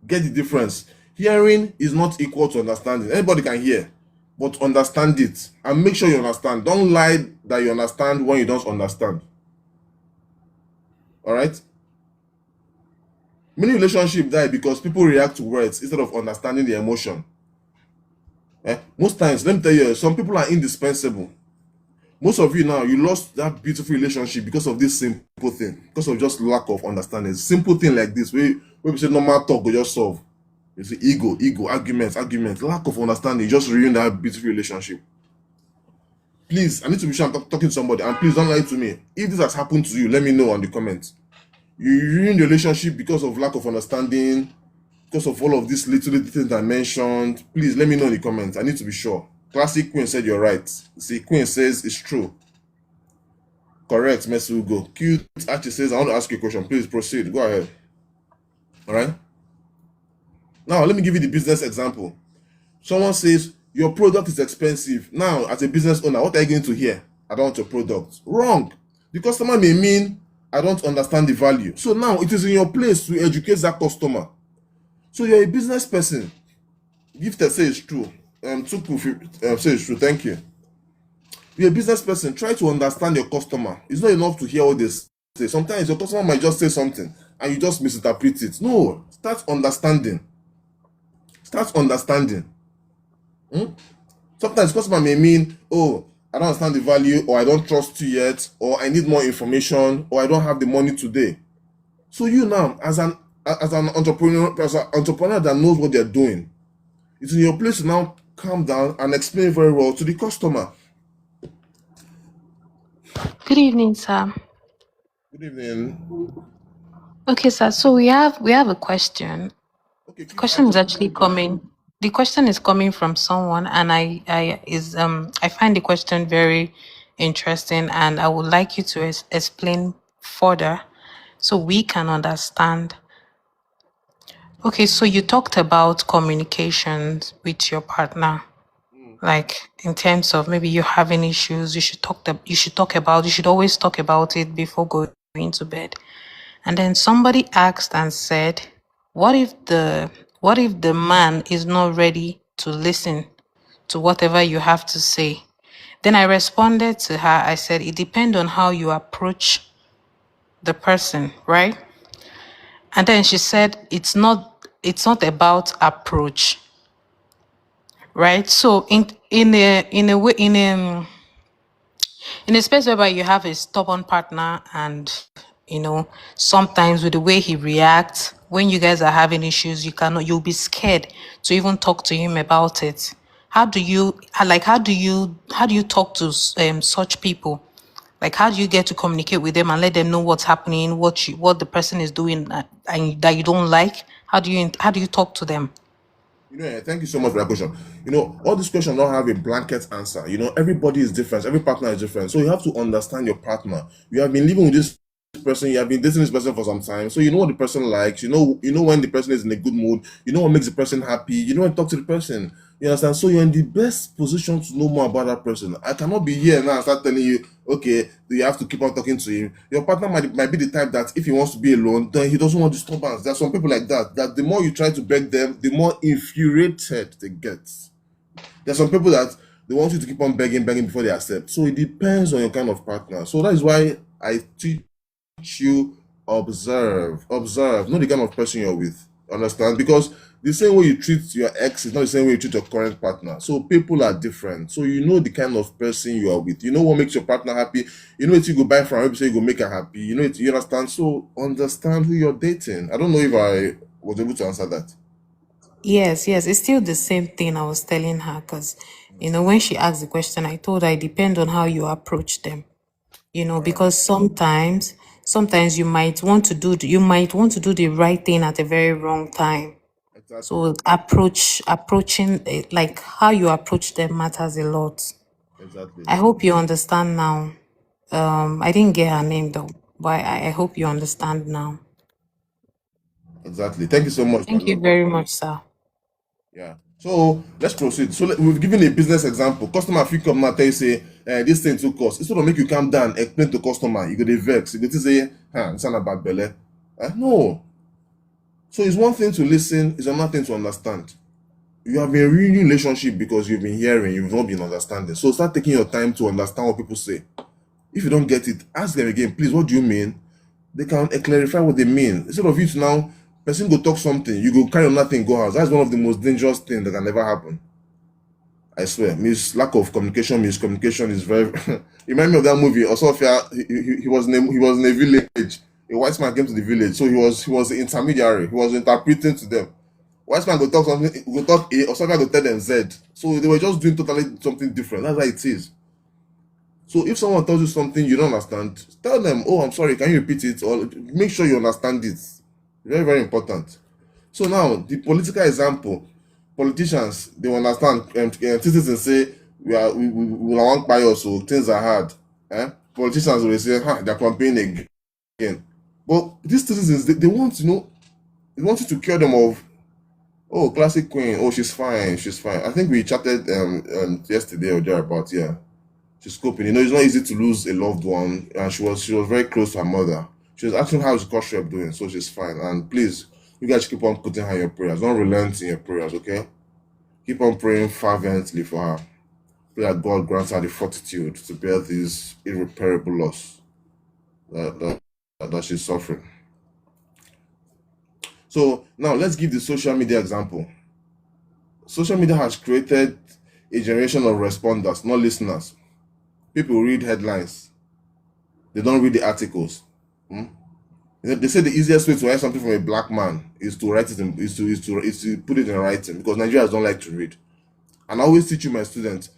Get the difference. Hearing is not equal to understanding. Anybody can hear, but understand it. And make sure you understand. Don't lie that you understand when you don't understand. All right? Many relationships die because people react to words instead of understanding the emotion. Most times, let me tell you, some people are indispensable. Most of you now, you lost that beautiful relationship because of this simple thing, because of just lack of understanding. Simple thing like this, where we say normal talk will just solve. You see, ego, arguments, lack of understanding, just ruin that beautiful relationship. Please, I need to be sure I'm talking to somebody, and please don't lie to me. If this has happened to you, let me know on the comments. You ruin the relationship because of lack of understanding, because of all of these little things I mentioned. Please let me know in the comments. I need to be sure. Classic Queen said you're right. See, Queen says it's true. Correct, Messi Ugo. Cute actually says, I want to ask you a question. Please proceed. Go ahead. All right. Now, let me give you the business example. Someone says, your product is expensive. Now, as a business owner, what are you going to hear? I don't want your product. Wrong. The customer may mean, I don't understand the value. So now, it is in your place to educate that customer. So you're a business person. Gifted say it's true. Say it's true. Thank you. You're a business person. Try to understand your customer. It's not enough to hear what they say. Sometimes your customer might just say something and you just misinterpret it. No, start understanding. Start understanding. Sometimes customer may mean, oh, I don't understand the value, or I don't trust you yet, or I need more information, or I don't have the money today. So you now, as an entrepreneur that knows what they're doing, it's in your place to now calm down and explain very well to the customer. Good evening, sir. Good evening. Okay, sir. So we have a question. Okay, The please question ask is your actually question. coming. The question is coming from someone, and I find the question very interesting, and I would like you to explain further so we can understand. Okay, so you talked about communications with your partner, like in terms of maybe you're having issues. You should always talk about it before going to bed. And then somebody asked and said, what if the man is not ready to listen to whatever you have to say? Then I responded to her, I said, it depends on how you approach the person, right? And then she said, it's not about approach, right? So in a space whereby you have a stubborn partner, and sometimes with the way he reacts when you guys are having issues, you'll be scared to even talk to him about it. How do you talk to such people? Like, how do you get to communicate with them and let them know what's happening, what the person is doing, and that you don't like? How do you talk to them? Thank you so much for that question. All these questions don't have a blanket answer. Everybody is different. Every partner is different. So you have to understand your partner. You have been living with this person. You have been dating this person for some time. So you know what the person likes. You know when the person is in a good mood. You know what makes the person happy. You know when to talk to the person. You understand? So you're in the best position to know more about that person. I cannot be here now and start telling you, okay, you have to keep on talking to him. Your partner might be the type that if he wants to be alone, then he doesn't want disturbance. There are some people like that the more you try to beg them, the more infuriated they get. There are some people that they want you to keep on begging before they accept. So it depends on your kind of partner. So that is why I teach you observe. Know the kind of person you're with. Understand? Because the same way you treat your ex is not the same way you treat your current partner. So people are different. So you know the kind of person you are with. You know what makes your partner happy. You know what you go buy from her, say you go make her happy. You know it, you understand? So understand who you're dating. I don't know if I was able to answer that. Yes, yes, it's still the same thing I was telling her because, when she asked the question, I told her it depends on how you approach them. Because sometimes you might want to do the right thing at a very wrong time. Exactly. So approaching it, like how you approach them matters a lot. Exactly. I hope you understand now. I didn't get her name though, but I hope you understand now. Exactly. Thank you so much, my Thank you love. very much, sir. Yeah. So let's proceed. So we've given a business example. Customer fit come now tell you say this thing too cost. Instead of make you calm down, explain to customer, you go dey vex. You go to say, it's not about belle. No. So it's one thing to listen, it's another thing to understand. You have been in a relationship because you've been hearing, you've not been understanding. So start taking your time to understand what people say. If you don't get it, ask them again, please, what do you mean? They can clarify what they mean. Instead of you to now, person go talk something, you go carry on nothing, go house. That's one of the most dangerous things that can ever happen. I swear, lack of communication, miscommunication is very. Remind me of that movie. Osofia, he was in a village. A white man came to the village, so he was the intermediary. He was interpreting to them. White man go talk something, go talk A, Osofia go tell them Z. So they were just doing totally something different. That's how it is. So if someone tells you something you don't understand, tell them, "Oh, I'm sorry. Can you repeat it?" Or make sure you understand it. Very, very important. So now the political example, politicians they will understand. Citizens say we want buy us, so things are hard. Politicians will say, they're campaigning again. But these citizens they want they want you to cure them of, oh, classic queen, oh, she's fine, she's fine. I think we chatted yesterday or thereabout, yeah. She's coping. It's not easy to lose a loved one, and she was very close to her mother. She was asking how is Kostrep doing, so she's fine. And please, you guys keep on putting her in your prayers. Don't relent in your prayers, okay? Keep on praying fervently for her. Pray that God grants her the fortitude to bear this irreparable loss that she's suffering. So now let's give the social media example. Social media has created a generation of responders, not listeners. People read headlines. They don't read the articles. They say the easiest way to write something from a black man is to write it is to put it in writing, because Nigerians don't like to read. And I always teach you, my students,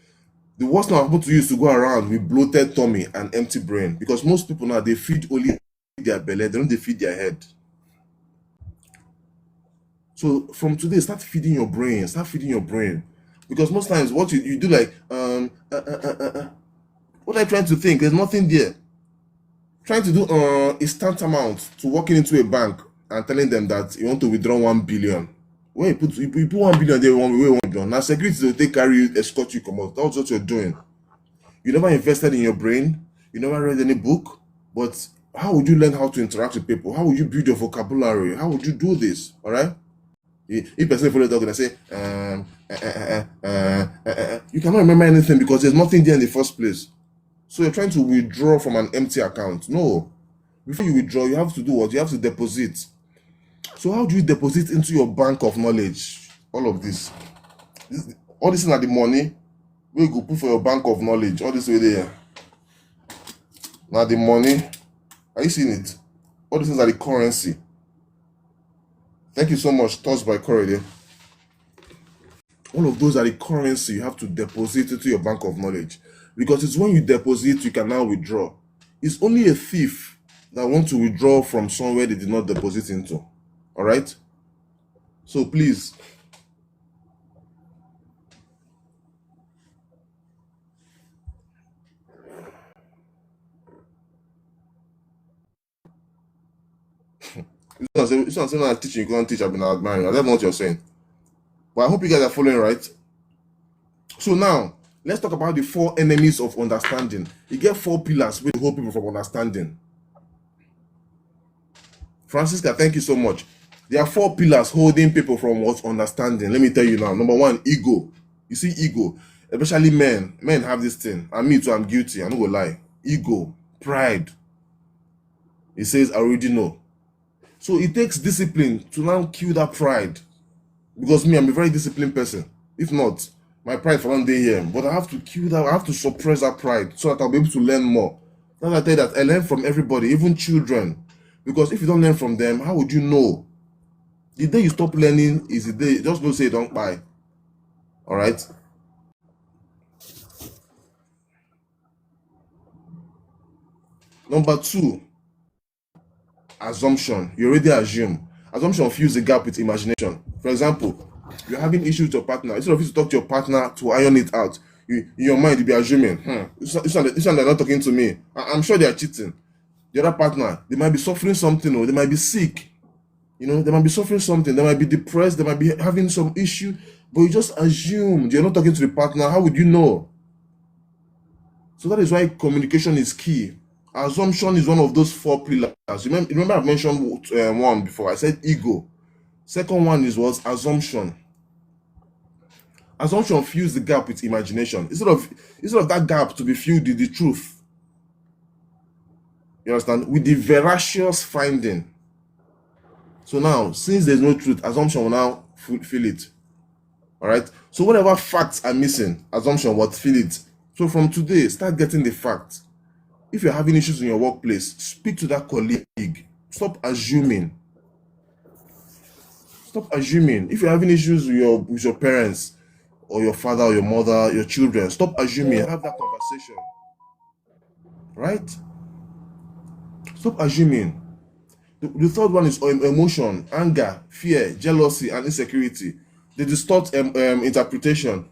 the worst thing I'm about to use to go around with bloated tummy and empty brain, because most people now they feed only their belly, they don't feed their head. So from today, start feeding your brain. Start feeding your brain, because most times what you do like what are you trying to think? There's nothing there. Trying to do is tantamount to walking into a bank and telling them that you want to withdraw 1 billion. When you put 1 billion there, 1 billion. Now security will take carry you, escort you, come out. That's what you're doing. You never invested in your brain. You never read any book. But how would you learn how to interact with people? How would you build your vocabulary? How would you do this? All right. If person follow talk and say, you cannot remember anything because there's nothing there in the first place. So you're trying to withdraw from an empty account. No. Before you withdraw, you have to do what? You have to deposit. So how do you deposit into your bank of knowledge? All of this. All this is not the money we go put for your bank of knowledge. All this way there. Now the money. Are you seeing it? All these things are the currency. Thank you so much. Thoughts by Corey. All of those are the currency you have to deposit into your bank of knowledge. Because it's when you deposit, you can now withdraw. It's only a thief that wants to withdraw from somewhere they did not deposit into. All right? So please. It's not saying I'm teaching, you can't teach, I've been admiring. I don't know what you're saying. But I hope you guys are following right. So now, let's talk about the 4 enemies of understanding. You get 4 pillars which hold people from understanding. Francisca, thank you so much. There are 4 pillars holding people from what understanding. Let me tell you now. Number 1, ego. You see, ego, especially men. Men have this thing. And me too, I'm guilty. I'm not gonna lie. Ego, pride. It says, I already know. So it takes discipline to now kill that pride. Because me, I'm a very disciplined person. If not, my pride for one day here. But I have to kill that, I have to suppress that pride so that I'll be able to learn more. Now I tell you that I learn from everybody, even children. Because if you don't learn from them, how would you know? The day you stop learning is the day, just don't say don't buy. Alright? Number 2, assumption. You already assume. Assumption fills the gap with imagination. For example, you're having issues with your partner. Instead of you to talk to your partner to iron it out, in your mind you'll be assuming, this one they're not talking to me. I'm sure they are cheating. The other partner, they might be suffering something, or they might be sick. They might be suffering something. They might be depressed. They might be having some issue. But you just assume you're not talking to the partner. How would you know? So that is why communication is key. Assumption is one of those 4 pillars. Remember I've mentioned one before. I said ego. Second one is what? Assumption. Assumption fills the gap with imagination. Instead of that gap to be filled with the truth. You understand? With the veracious finding. So now, since there's no truth, assumption will now fill it. Alright? So whatever facts are missing, assumption will fill it. So from today, start getting the facts. If you're having issues in your workplace, speak to that colleague. Stop assuming. Stop assuming. If you're having issues with your parents, or your father, or your mother, your children, stop assuming. Have that conversation. Right? Stop assuming. The third one is emotion, anger, fear, jealousy, and insecurity. They distort interpretation.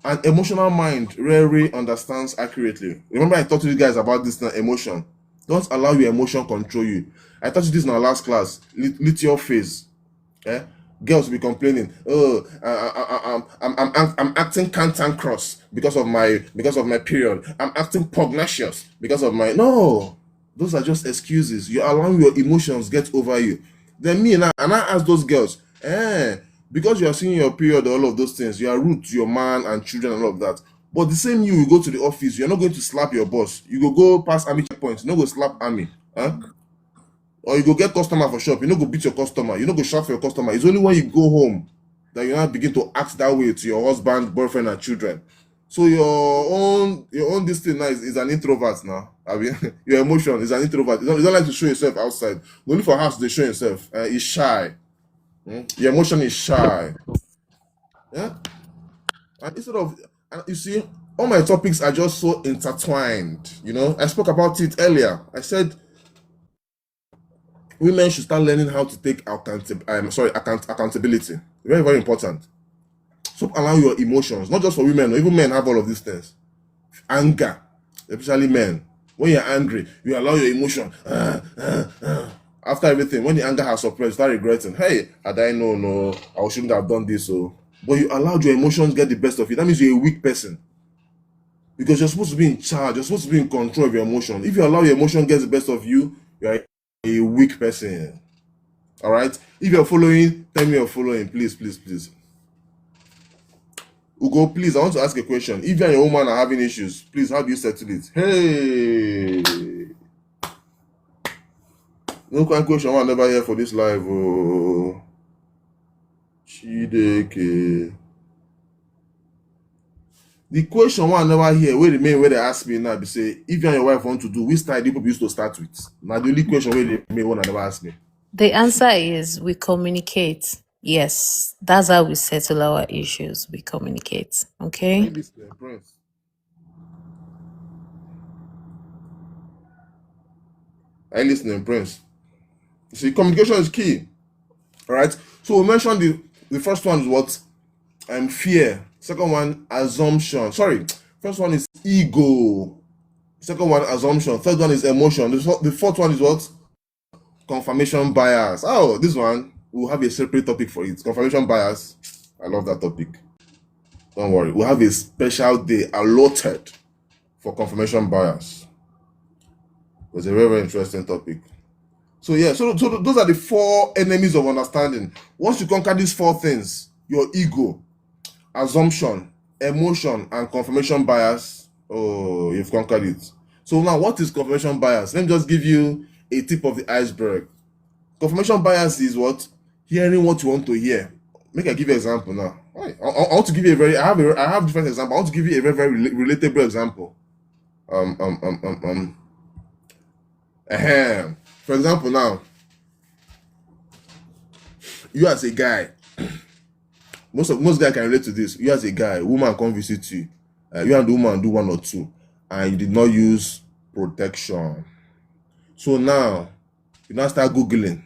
An emotional mind rarely understands accurately. Remember I talked to you guys about this now, emotion. Don't allow your emotion control you. I taught you this in our last class. Lit your face. Girls will be complaining, oh, I'm acting cantankerous because of my period. I'm acting pugnacious because of my... No, those are just excuses. You're allowing your emotions get over you. Then me and I ask those girls, because you are seeing your period, all of those things, you are rude to your man and children and all of that. But the same you go to the office, you're not going to slap your boss. You go past army checkpoints, you no go slap army. Or you go get customer for shop, you no go beat your customer, you no go shout for your customer. It's only when you go home that you now begin to act that way to your husband, boyfriend, and children. So your own this thing now is an introvert now. I mean, your emotion is an introvert. You don't like to show yourself outside. Only for house they show yourself. It's shy. Your emotion is shy. Yeah? And instead of, you see, all my topics are just so intertwined. I spoke about it earlier. I said women should start learning how to take accountability. Very, very important. Stop allowing your emotions, not just for women, even men have all of these things. Anger, especially men. When you're angry, you allow your emotion. After everything, when the anger has suppressed, start regretting. Hey, had I known, no, I shouldn't have done this. But you allowed your emotions get the best of you. That means you're a weak person. Because you're supposed to be in charge. You're supposed to be in control of your emotion. If you allow your emotion get the best of you, you're a weak person. All right? If you're following, tell me you're following. Please, please, please. Ugo, please, I want to ask a question. If you and your woman are having issues, please, how do you settle it? Hey! No question I never hear for this live. Oh. Chideke. The question I never hear, where they ask me now, they say, if you and your wife want to do, which style do people used to start with? Now, the only question where they never ask me. The answer is we communicate. Yes, that's how we settle our issues. We communicate. Okay? I listen, Prince. I listen, Prince. You see, communication is key. All right? So we mentioned the first one is what? Fear. Second one, assumption. Sorry. First one is ego. Second one, assumption. Third one is emotion. The fourth one is what? Confirmation bias. Oh, this one, we'll have a separate topic for it. Confirmation bias. I love that topic. Don't worry. We'll have a special day allotted for confirmation bias. It's a very, very interesting topic. So yeah, so those are the 4 enemies of understanding. Once you conquer these 4 things, your ego, assumption, emotion, and confirmation bias, oh, you've conquered it. So now, what is confirmation bias? Let me just give you a tip of the iceberg. Confirmation bias is what? Hearing what you want to hear. Make I give you an example now. I want to give you a very. I have different example. I want to give you a very relatable example. For example, now you as a guy, most guys can relate to this. You as a guy, woman come visit you. You and the woman do 1 or 2, and you did not use protection. So now you now start googling.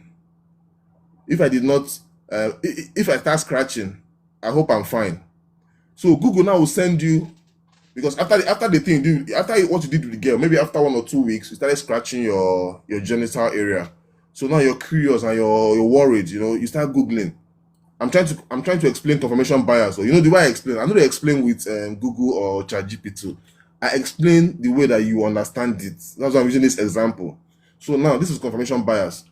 If I did not, if I start scratching, I hope I'm fine. So Google now will send you, because after what you did with the girl, maybe after 1 or 2 weeks, you started scratching your genital area. So now you're curious and you're worried. You start googling. I'm trying to explain confirmation bias. Or the way I explain. I know they explain with Google or ChatGPT. I explain the way that you understand it. That's why I'm using this example. So now this is confirmation bias.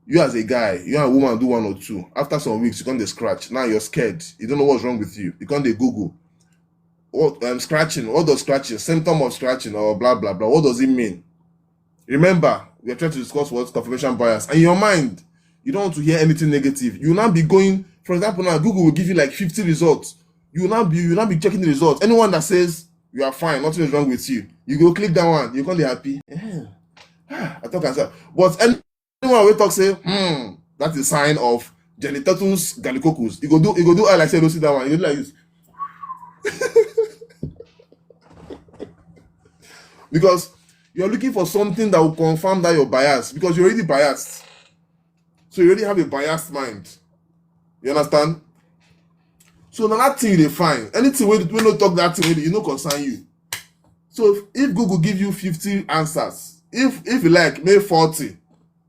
You as a guy, you and a woman do 1 or 2. After some weeks, you can't scratch. Now you're scared. You don't know what's wrong with you. You can't Google. What scratching? What does scratching? Symptom of scratching or blah blah blah. What does it mean? Remember, we are trying to discuss what's confirmation bias. And in your mind, you don't want to hear anything negative. You will now be going. For example, now Google will give you like 50 results. You will now be checking the results. Anyone that says you are fine, nothing is wrong with you, you go click that one. You can't be happy. I talk myself. But anyone will talk say, that's a sign of Genitatus gallicoccus. You go do I like say don't see that one. You do like this. Because you're looking for something that will confirm that you're biased, because you're already biased. So you already have a biased mind. You understand? So now that thing they find, anything we don't talk that thing, you know concern you. So if Google give you 50 answers, if you like, maybe 40,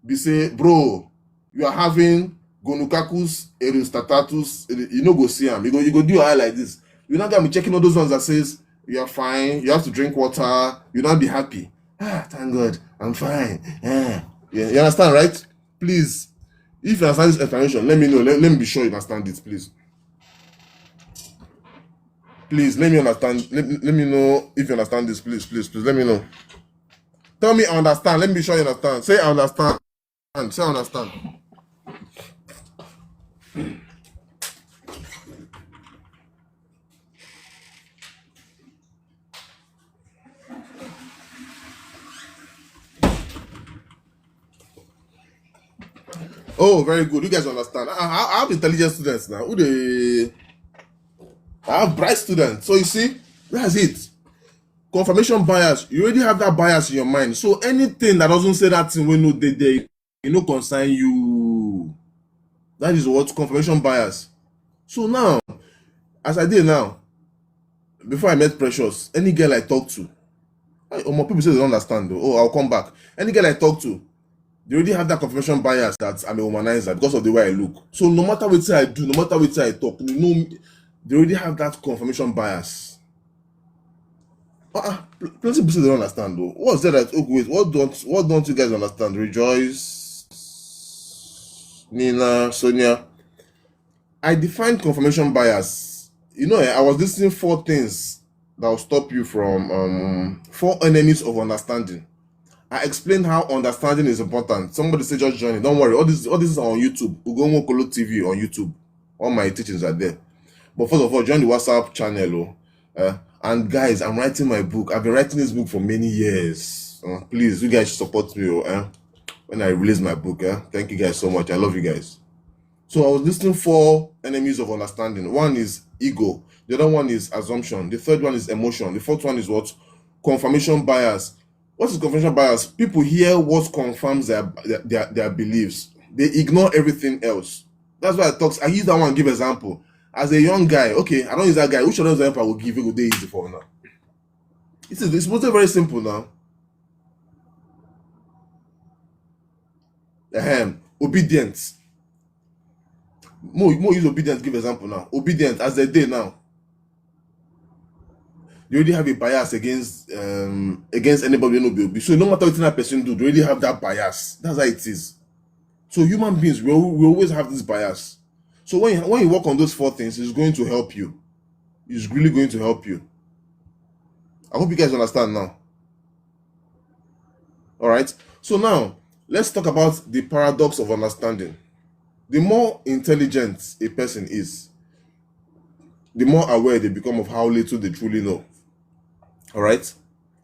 be say, bro, you are having gonococcus eryostatatus, you know go see them. You go do your eye like this. You're not gonna be checking all those ones that says you are fine, you have to drink water, you don't be happy. Thank God, I'm fine. Yeah, you understand, right? Please. If you understand this explanation, let me know. Let me be sure you understand it, please. Please, let me understand. Let me know if you understand this, please. Let me know. Tell me I understand. Let me be sure you understand. Say I understand. Say I understand. Oh, very good. You guys understand. I have intelligent students now. I have bright students. So you see, that's it. Confirmation bias. You already have that bias in your mind. So anything that doesn't say that thing when no they there, concern you. That is what confirmation bias. So now, as I did now, before I met Precious, any girl I talk to, more people say they don't understand though. Oh, I'll come back. Any girl I talk to, they already have that confirmation bias that I'm a womanizer because of the way I look. So no matter what I do, no matter what I talk, they already have that confirmation bias. Plenty people say they don't understand though. What's that? Okay, wait, what don't you guys understand? Rejoice, Nina, Sonia. I defined confirmation bias. I was listing 4 things that will stop you from 4 enemies of understanding. I explained how understanding is important. Somebody say just join it. Don't worry. All this is on YouTube. Ugongo Kolo TV on YouTube. All my teachings are there. But first of all, join the WhatsApp channel. And guys, I'm writing my book. I've been writing this book for many years. Please, you guys should support me when I release my book. Thank you guys so much. I love you guys. So I was listing 4 enemies of understanding. One is ego. The other one is assumption. The third one is emotion. The fourth one is what? Confirmation bias. What is confirmation bias? People hear what confirms their beliefs. They ignore everything else. That's why I use that one, give example. As a young guy, okay, I don't use that guy. Which other example I will give you? Day easy for now. It's mostly very simple now. Obedience. More use obedience, give example now. Obedience as they day now. They already have a bias against anybody who no be obedient. So no matter what that person do, they already have that bias. That's how it is. So human beings, we always have this bias. So when you work on those 4 things, it's going to help you. It's really going to help you. I hope you guys understand now. All right. So now, let's talk about the paradox of understanding. The more intelligent a person is, the more aware they become of how little they truly know. All right?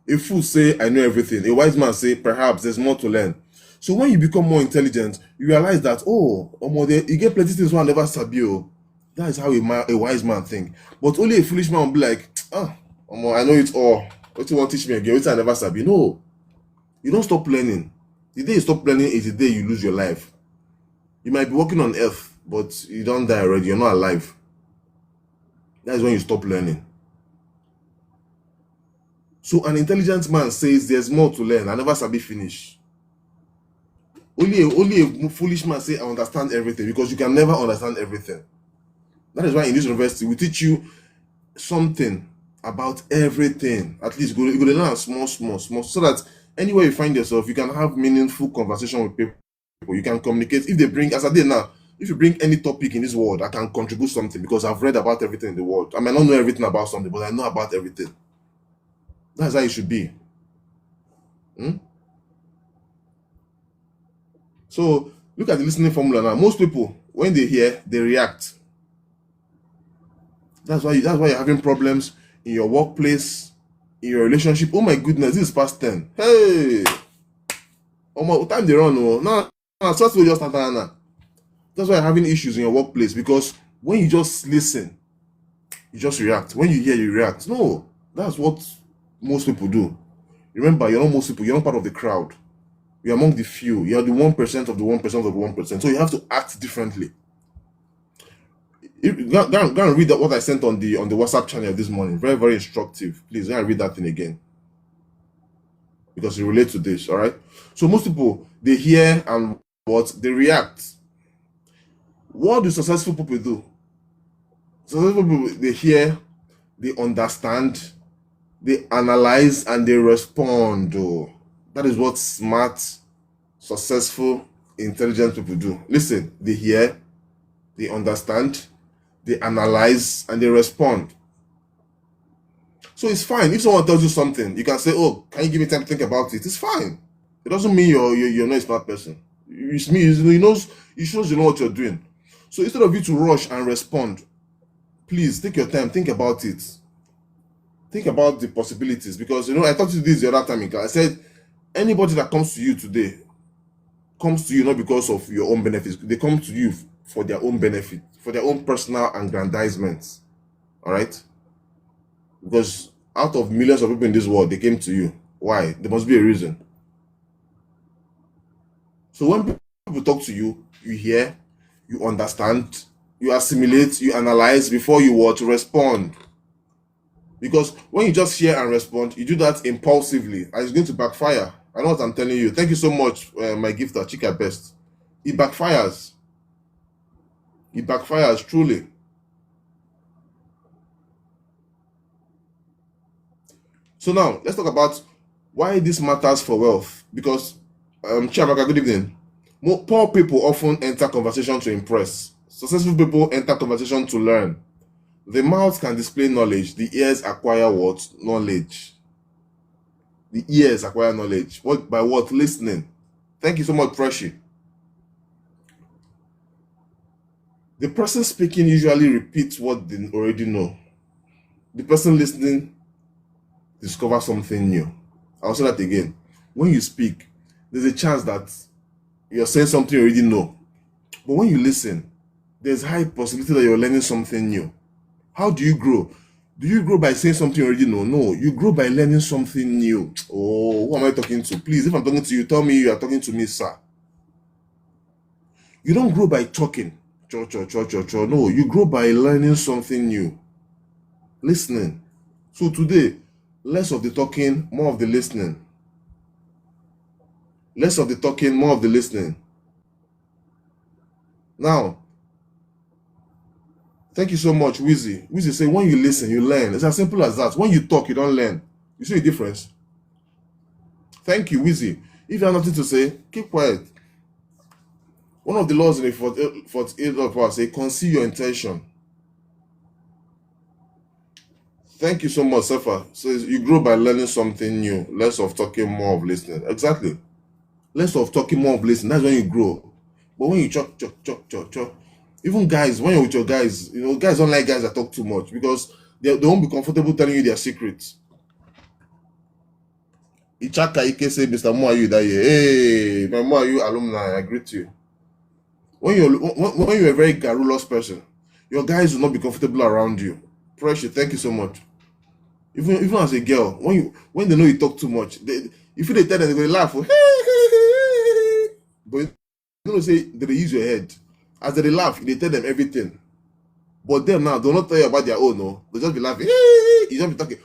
A fool say, I know everything. A wise man say, perhaps there's more to learn. So when you become more intelligent, you realize that, you get plenty things one never sabi. That is how a wise man think. But only a foolish man will be like, I know it all. What you want to teach me again? What I never sabi? No. You don't stop learning. The day you stop learning is the day you lose your life. You might be walking on earth, but you don't die already. You're not alive. That is when you stop learning. So an intelligent man says there's more to learn. I never sabi finish. Only a foolish man say I understand everything, because you can never understand everything. That is why in this university we teach you something about everything. At least you go to learn small, so that anywhere you find yourself, you can have meaningful conversation with people. You can communicate. If they bring, as I did now, if you bring any topic in this world, I can contribute something because I've read about everything in the world. I might not know everything about something, but I know about everything. That's how it should be. So look at the listening formula now. Most people, when they hear, they react. That's why you're having problems in your workplace, in your relationship. Oh my goodness, this is past 10. Hey, what time they run? No, just now. That's why you're having issues in your workplace, because when you just listen, you just react. When you hear, you react. No, that's what most people do. Remember, you're not most people. You're not part of the crowd. You're among the few. You're the 1% of the 1% of the 1%. So you have to act differently. Go and read what I sent on the WhatsApp channel this morning. Very, very instructive. Please go and read that thing again, because it relates to this. All right. So most people, they hear and they react. What do successful people do? Successful people, they hear, they understand, they analyze, and they respond. That is what smart, successful, intelligent people do. Listen, they hear, they understand, they analyze, and they respond. So it's fine. If someone tells you something, you can say, can you give me time to think about it? It's fine. It doesn't mean you're not a smart person. It means it shows you know what you're doing. So instead of you to rush and respond, please take your time, think about it. Think about the possibilities, because I talked to this the other time in class. I said, anybody that comes to you today comes to you not because of your own benefits. They come to you for their own benefit, for their own personal aggrandizement. All right? Because out of millions of people in this world, they came to you. Why? There must be a reason. So when people talk to you, you hear, you understand, you assimilate, you analyze before you to respond. Because when you just hear and respond, you do that impulsively, and it's going to backfire. I know what I'm telling you. Thank you so much, my gifter, Chika Best. It backfires. It backfires, truly. So now, let's talk about why this matters for wealth. Because, Chiamaka, good evening. Poor people often enter conversation to impress. Successful people enter conversation to learn. The mouth can display knowledge. The ears acquire what? Knowledge. The ears acquire knowledge. What? By what? Listening. Thank you so much, Preshi. The person speaking usually repeats what they already know. The person listening discovers something new. I'll say that again. When you speak, there's a chance that you're saying something you already know. But when you listen, there's high possibility that you're learning something new. How do you grow? Do you grow by saying something you already know? No, you grow by learning something new. Oh, who am I talking to? Please, if I'm talking to you, tell me you are talking to me, sir. You don't grow by talking. No, you grow by learning something new. Listening. So today, less of the talking, more of the listening. Less of the talking, more of the listening. Now, thank you so much, Wizzy. Wizzy say, when you listen, you learn. It's as simple as that. When you talk, you don't learn. You see the difference? Thank you, Wizzy. If you have nothing to say, keep quiet. One of the laws in the 48 law of power say, conceal your intention. Thank you so much, Sefa. So you grow by learning something new. Less of talking, more of listening. Exactly. Less of talking, more of listening. That's when you grow. But when you talk, even guys, when you're with your guys, guys don't like guys that talk too much because they won't be comfortable telling you their secrets. Ichaka Ike say, Mr. Mo, are you that year? Hey, my Mo, are you alumni? I greet you. When you're a very garrulous person, your guys will not be comfortable around you. Pressure, thank you so much. Even as a girl, when they know you talk too much, if they tell them, they will laugh. But you don't say they use your head. As they laugh, they tell them everything. But them now, they'll not tell you about their own, no. They'll just be laughing. You just be talking.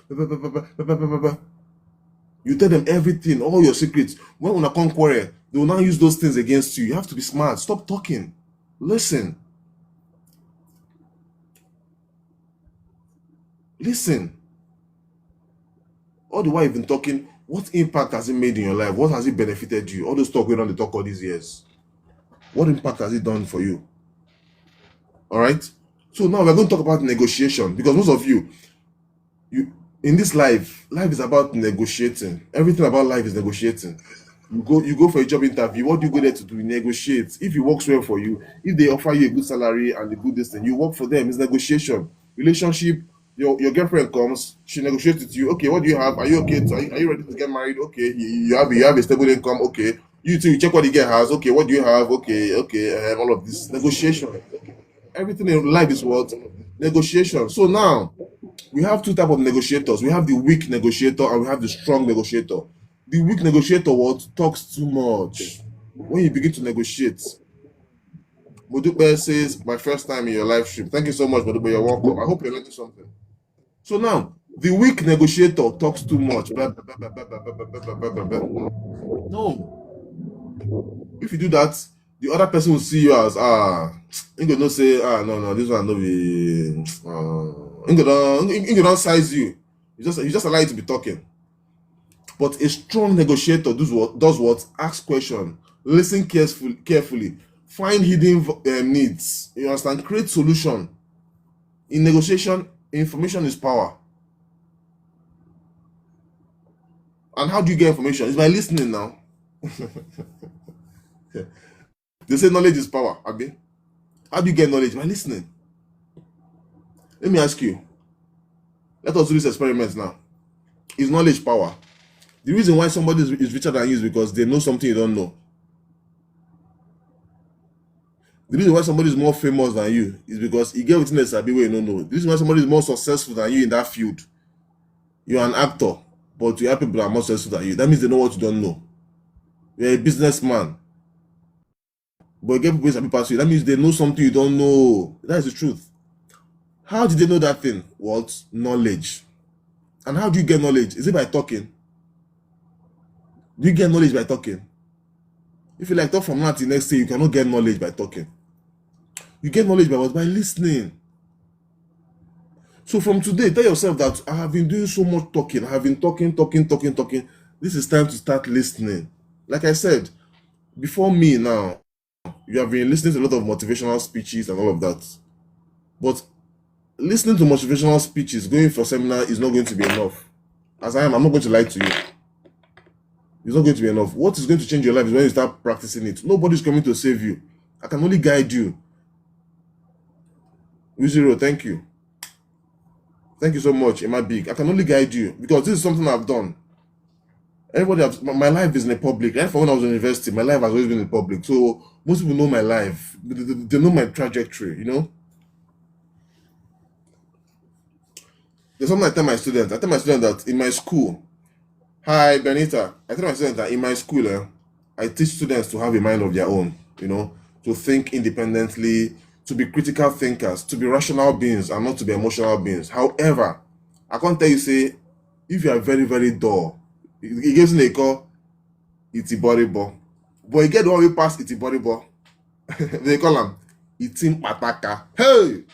You tell them everything, all your secrets. When una come quarrel, they will now use those things against you. You have to be smart. Stop talking. Listen. All the while you've been talking, what impact has it made in your life? What has it benefited you? All those talk we don't talk all these years. What impact has it done for you? All right. So now we're going to talk about negotiation, because most of you in this life is about negotiating. Everything about life is negotiating. You go for a job interview. What do you go there to do? Negotiate. If it works well for you, if they offer you a good salary and a good distance, you work for them. It's negotiation. Relationship. Your girlfriend comes, she negotiates with you. Okay, what do you have? Are you okay? Are you ready to get married? Okay, you have a stable income. Okay, you too. You check what the girl has. Okay, what do you have? Okay, all of this negotiation. Everything in life is what? Negotiation. So now we have two types of negotiators. We have the weak negotiator and we have the strong negotiator. The weak negotiator talks too much. When you begin to negotiate, Modupe says, my first time in your live stream. Thank you so much, Modupe. You're welcome. I hope you're learning something. So now, the weak negotiator talks too much. No. If you do that, the other person will see you as you go not say no, this one no be you don't size you. You just allow it to be talking. But a strong negotiator does what? Ask questions, listen carefully, find hidden needs. You understand? Create solution. In negotiation, information is power. And how do you get information? It's by listening now. They say knowledge is power, Abi. How do you get knowledge? By listening. Let me ask you. Let us do this experiment now. Is knowledge power? The reason why somebody is richer than you is because they know something you don't know. The reason why somebody is more famous than you is because he get within a sabi where you don't know. The reason why somebody is more successful than you in that field. You're an actor, but you have people that are more successful than you. That means they know what you don't know. You're a businessman, but you get people that pass you. That means they know something you don't know. That is the truth. How did they know that thing? What? Knowledge. And how do you get knowledge? Is it by talking? Do you get knowledge by talking? If you talk from now till next day, you cannot get knowledge by talking. You get knowledge by what? By listening. So from today, tell yourself that I have been doing so much talking. I have been talking. This is time to start listening. Like I said, before me now, you have been listening to a lot of motivational speeches and all of that. But listening to motivational speeches, going for seminar is not going to be enough. As I am, I'm not going to lie to you. It's not going to be enough. What is going to change your life is when you start practicing it. Nobody's coming to save you. I can only guide you. Wizero, thank you. Thank you so much, Emma Big. I can only guide you because this is something I've done. My life is in the public. Right from when I was in university, my life has always been in public. So most people know my life. They know my trajectory, you know? There's something I tell my students. That in my school, hi, Benita. I tell my students that in my school, I teach students to have a mind of their own, you know, to think independently, to be critical thinkers, to be rational beings and not to be emotional beings. However, I can't tell you, say, if you are very, very dull, it gives me a call, itiboribo. But you get the one we pass itiboribo. They call them itim pataka. Hey!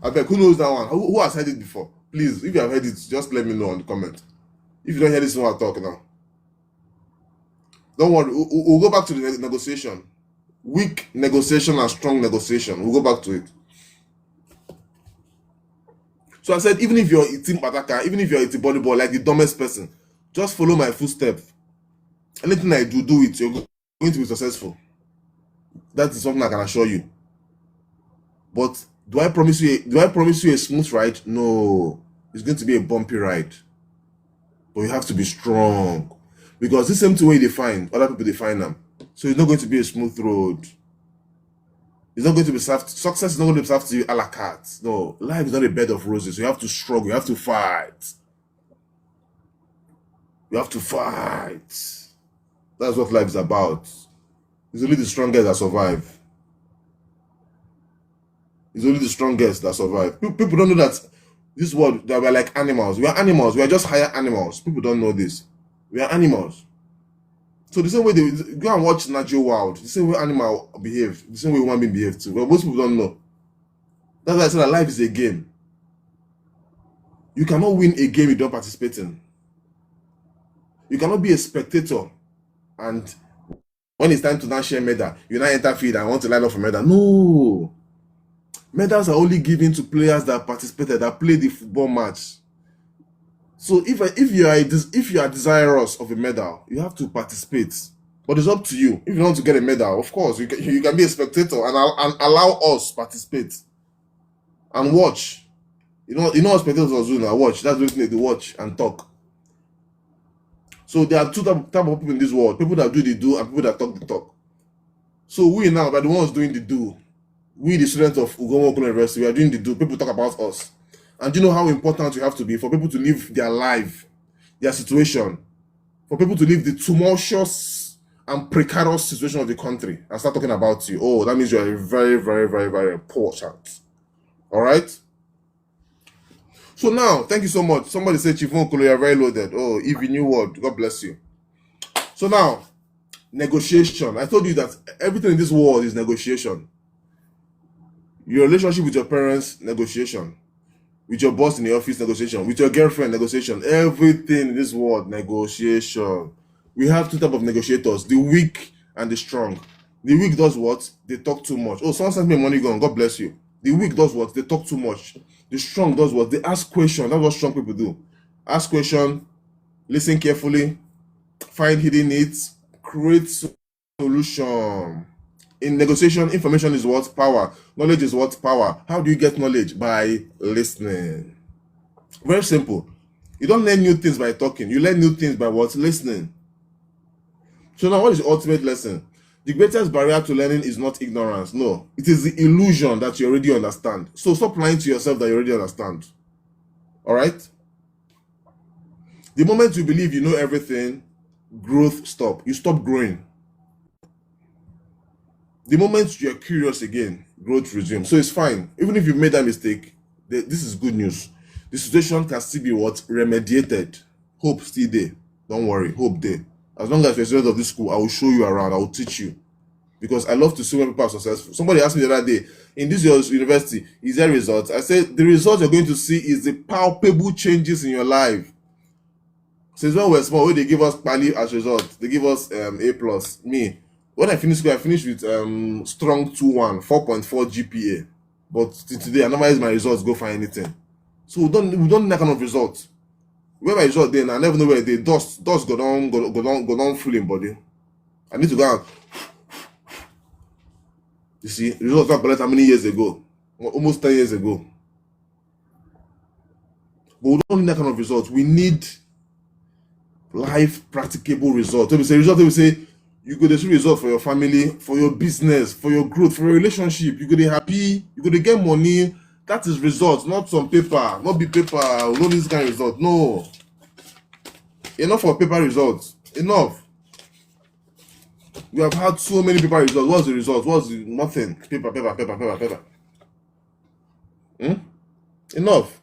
I bet, who knows that one? Who has heard it before? Please, if you have heard it, just let me know in the comment. If you don't hear this one, I'll talk now. Don't worry, we'll go back to the negotiation. Weak negotiation and strong negotiation. We'll go back to it. So I said, even if you're eating pataka, even if you're eating volleyball, like the dumbest person, just follow my footsteps. Anything I do it. You're going to be successful. That is something I can assure you. But do I promise you a smooth ride? No. It's going to be a bumpy ride. But you have to be strong. Because this same way you define, other people define them. So it's not going to be a smooth road. It's not going to be soft. Success is not going to be soft to you a la carte. No. Life is not a bed of roses. You have to struggle. You have to fight. You have to fight. That's what life is about. It's only the strongest that survive. It's only the strongest that survive. People don't know that this world, that we're like animals. We are animals. We are just higher animals. People don't know this. We are animals. So the same way they go and watch Nat Geo Wild, the same way animal behave, the same way human being behave too. But most people don't know. That's why I said that life is a game. You cannot win a game you don't participate in. You cannot be a spectator and when it's time to now share medal, you now enter field and want to line up for medal. No. Medals are only given to players that participated, that played the football match. So if you are desirous of a medal, you have to participate. But it's up to you. If you want to get a medal, of course, you can be a spectator and allow us participate and watch. You know what spectators do now? Watch. That's what they do, watch and talk. So there are two type of people in this world: people that do the do and people that talk the talk. So we now are the ones doing the do. We, the students of Ugomo University, we are doing the do. People talk about us. And do you know how important you have to be for people to live their life, their situation, for people to live the tumultuous and precarious situation of the country and start talking about you? Oh, that means you are a very, very, very, very important. All right? So now, thank you so much. Somebody said, Chief Okolo, you are very loaded. Oh, if you knew what, God bless you. So now, negotiation. I told you that everything in this world is negotiation. Your relationship with your parents, negotiation. With your boss in the office, negotiation. With your girlfriend, negotiation. Everything in this world, negotiation. We have two types of negotiators, the weak and the strong. The weak does what? They talk too much. Oh, someone sent me a money gun. God bless you. The weak does what? They talk too much. The strong does what? They ask questions. That's what strong people do. Ask questions, listen carefully, find hidden needs, create solution. In negotiation, information is what? Power. Knowledge is what? Power. How do you get knowledge? By listening. Very simple. You don't learn new things by talking. You learn new things by what? Listening. So now what is the ultimate lesson? The greatest barrier to learning is not ignorance. No. It is the illusion that you already understand. So stop lying to yourself that you already understand. Alright? The moment you believe you know everything, growth stop. You stop growing. The moment you're curious again, growth resumes. So it's fine. Even if you've made that mistake, this is good news. The situation can still be what? Remediated. Hope still there. Don't worry. Hope there. As long as you're a student of this school, I will show you around. I will teach you. Because I love to see when people are successful. Somebody asked me the other day, in this year's university, is there results? I said, the result you're going to see is the palpable changes in your life. Since when we were small, they give us Pali as result. They give us A+. Me, when I finished school, I finished with strong 2.1, 4.4 GPA. But today, I never use my results go find anything. So we don't need that kind of result. Where my result then, I never know where they dust go down full in body. I need to go out. You see, results got collected how many years ago? Almost 10 years ago. But we don't need that kind of results. We need life practicable results. We say you go to see result for your family, for your business, for your growth, for your relationship. You go to happy, you go to get money. That is results, not some paper, not be paper, not this kind of result. No. Enough for paper results. Enough. We have had so many paper results. What's the result? What's the nothing? Paper. Enough.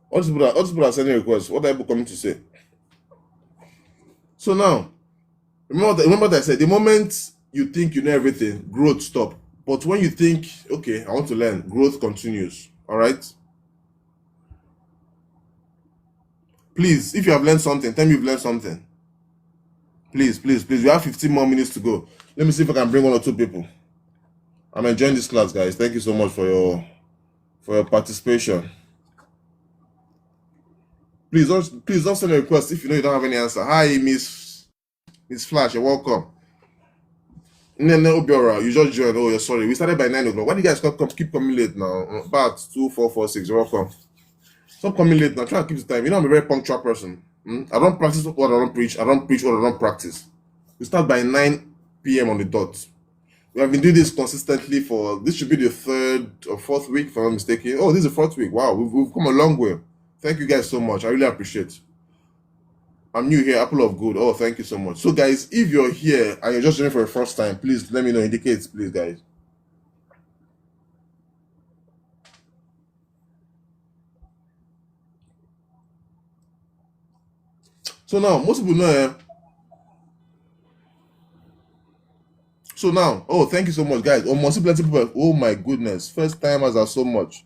All these people are sending requests. What are people coming to say? So now, remember that I said, the moment you think you know everything, growth stop. But when you think, okay, I want to learn, growth continues. All right? Please, if you have learned something, tell me you've learned something. Please. We have 15 more minutes to go. Let me see if I can bring 1 or 2 people. I'm enjoying this class, guys. Thank you so much for your participation. Please don't send a request if you know you don't have any answer. Hi, Miss Flash, you're welcome. No, Obiora, you just joined. Oh, you're sorry. We started by 9 o'clock. Why do you guys keep coming late now? About 2446. You're welcome. Stop coming late now. Try to keep the time. You know, I'm a very punctual person. I don't practice what I don't preach. I don't preach what I don't practice. We start by 9 p.m. on the dot. We have been doing this consistently for, this should be the 3rd or 4th week, if I'm not mistaken. Oh, this is the 4th week. Wow, we've come a long way. Thank you guys so much. I really appreciate it. I'm new here, Apple of Good. Oh, thank you so much. So, guys, if you're here and you're just joining for the first time, please let me know. Indicate, please, guys. So now, most people know. So now, oh, thank you so much, guys. Oh, most people. Oh my goodness, first timers are so much.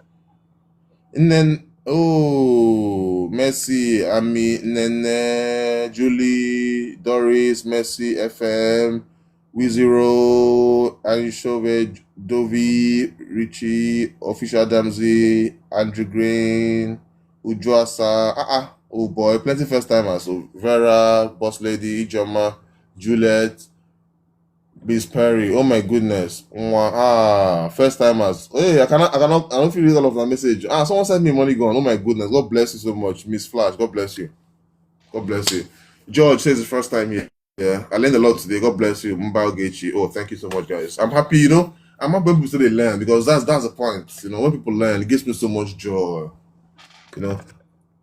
And then, oh, Messi, Ami, Nene, Julie, Doris, Messi, FM, Wizero, Anishove, Dovi, Richie, Official Damsey, Andrew Green, Ujuasa. Oh boy, plenty first timers. So Vera, Boss Lady, Ijoma, Juliet, Miss Perry. Oh my goodness. First timers. Hey, I don't feel read all of that message. Someone sent me money gone. Oh my goodness. God bless you so much. Miss Flash. God bless you. God bless you. George says the first time here. Yeah. I learned a lot today. God bless you. Mbao Gechi. Oh, thank you so much, guys. I'm happy, I'm happy when people say they learn, because that's the point. When people learn, it gives me so much joy.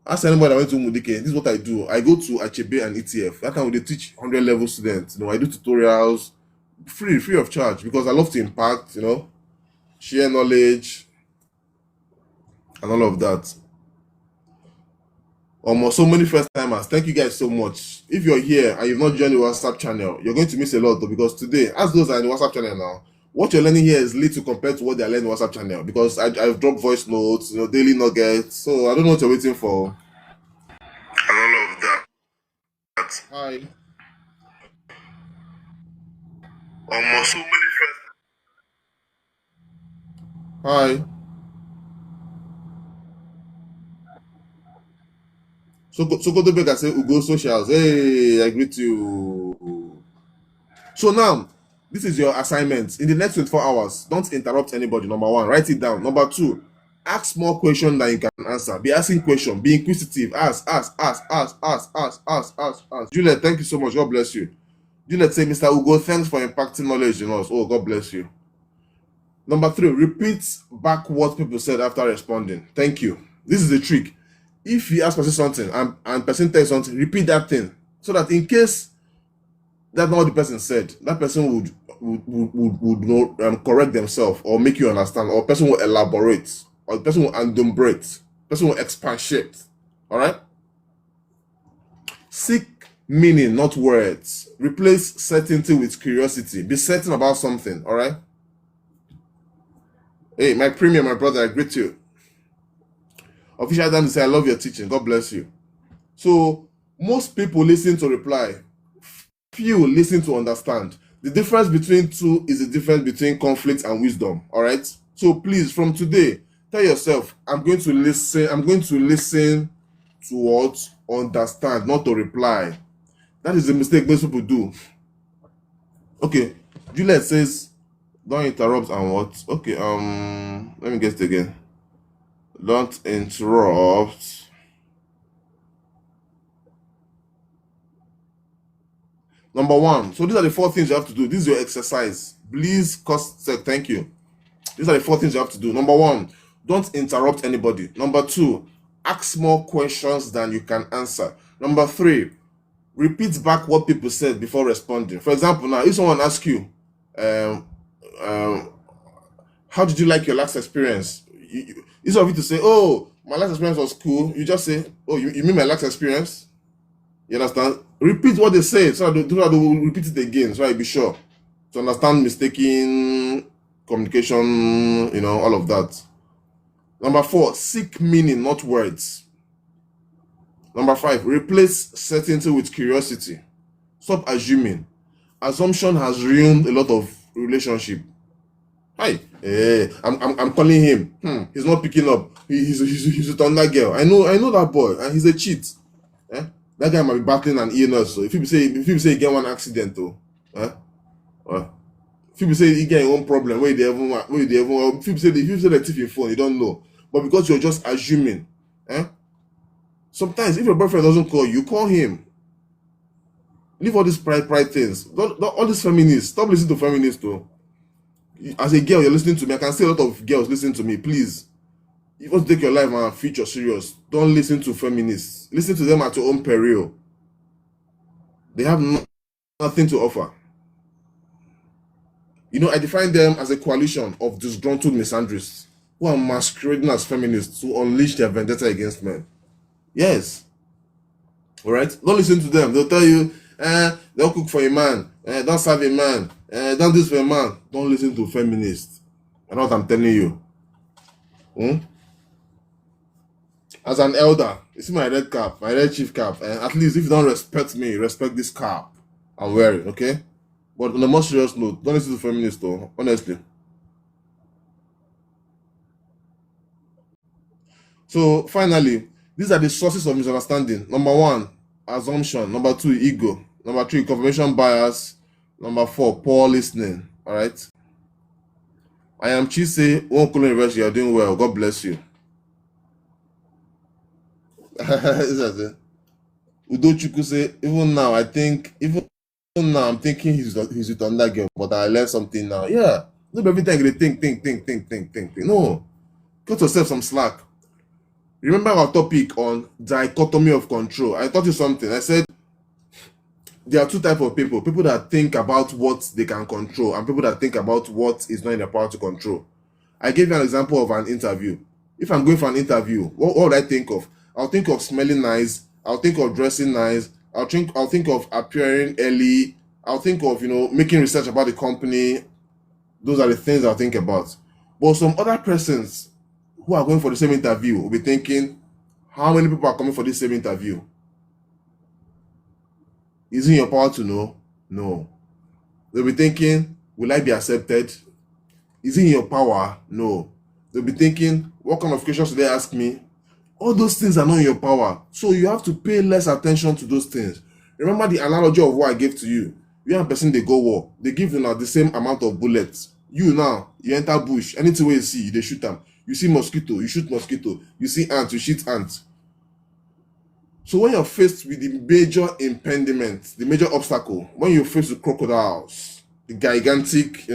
Ask anybody that went to Mudike, this is what I do. I go to Achebe and ETF. That time they teach 100 level students. I do tutorials free of charge, because I love to impact, share knowledge and all of that. Almost so many first timers. Thank you guys so much. If you're here and you've not joined the WhatsApp channel, you're going to miss a lot though, because today, as those are in the WhatsApp channel now, what you're learning here is little compared to what they're learning in the WhatsApp channel, because I've dropped voice notes, daily nuggets. So I don't know what you're waiting for. And all of that. Hi. Almost so many first. Hi. So go to bed and say Ugo Socials. Hey, I greet you. So now, this is your assignment. In the next 24 hours, don't interrupt anybody. Number 1, write it down. Number 2, ask more questions than you can answer. Be asking questions. Be inquisitive. Ask. Juliet, thank you so much. God bless you. Juliet say, Mr. Ugo, thanks for impacting knowledge in us. Oh, God bless you. Number 3, repeat back what people said after responding. Thank you. This is the trick. If you ask person something and person tells something, repeat that thing, so that in case that's not what the person said, that person would correct themselves or make you understand, or person will elaborate, or the person will adumbrate, person will expatiate. All right. Seek meaning, not words. Replace certainty with curiosity. Be certain about something. All right. Hey, my premium, my brother, I greet you. Official Adam say, I love your teaching. God bless you. So most people listen to reply. Few listen to understand. The difference between two is the difference between conflict and wisdom. All right. So please, from today, tell yourself, I'm going to listen to what? Understand, not to reply. That is the mistake most people do. Okay. Juliet says, don't interrupt and what? Okay. Let me get it again. Don't interrupt. Number 1. So these are the 4 things you have to do. This is your exercise. Please, thank you. These are the 4 things you have to do. Number 1, don't interrupt anybody. Number 2, ask more questions than you can answer. Number 3, repeat back what people said before responding. For example, now if someone asks you, how did you like your last experience? Instead of you to say, oh, my last experience was cool, you just say, oh, you mean my last experience? You understand? Repeat what they say, so that they will repeat it again, so I be sure to understand mistaken communication, all of that. Number 4, seek meaning, not words. Number 5, replace certainty with curiosity. Stop assuming. Assumption has ruined a lot of relationship. Hi, I'm calling him. He's not picking up. He's a thunder girl. I know that boy, and he's a cheat. That guy might be battling an illness. So if people say he get one accident, though, if people say he get your own problem, where they ever, if people say the thief your phone, you don't know, but because you're just assuming, sometimes if your boyfriend doesn't call you, call him. Leave all these pride things. Don't all these feminists. Stop listening to feminists, though. As a girl, you're listening to me. I can see a lot of girls listening to me. Please, you want to take your life and future serious. Don't listen to feminists. Listen to them at your own peril. They have nothing to offer. I define them as a coalition of disgruntled misandrists who are masquerading as feminists to unleash their vendetta against men. Yes. All right? Don't listen to them. They'll tell you, don't cook for a man, don't serve a man, don't do this for a man. Don't listen to feminists. I know what I'm telling you. As an elder, you see my red cap, my red chief cap, at least if you don't respect me, respect this cap I'm wearing, okay? But on a more serious note, don't listen to feminists, though, honestly. So, finally, these are the sources of misunderstanding. Number 1, assumption. Number 2, ego. Number 3, confirmation bias. Number 4, poor listening. All right? I am Chise, Wonkulo University. You're doing well. God bless you. Udochukwu say, even now, I'm thinking he's with another girl, but I learned something now. Yeah. Not every time they think. No. Cut yourself some slack. Remember our topic on dichotomy of control. I taught you something. I said there are 2 types of people. People that think about what they can control and people that think about what is not in their power to control. I gave you an example of an interview. If I'm going for an interview, what would I think of? I'll think of smelling nice. I'll think of dressing nice. I'll think of appearing early. I'll think of, making research about the company. Those are the things I'll think about. But some other persons who are going for the same interview will be thinking, how many people are coming for this same interview? Is it in your power to know? No. They'll be thinking, will I be accepted? Is it in your power? No. They'll be thinking, what kind of questions should they ask me? All those things are not in your power. So you have to pay less attention to those things. Remember the analogy of what I gave to you. You and person, they go war. They give you now the same amount of bullets. You now, you enter bush. Anything where you see, they shoot them. You see mosquito, you shoot mosquito. You see ant, you shoot ant. So when you're faced with the major impediment, the major obstacle, when you're faced with crocodiles, the gigantic,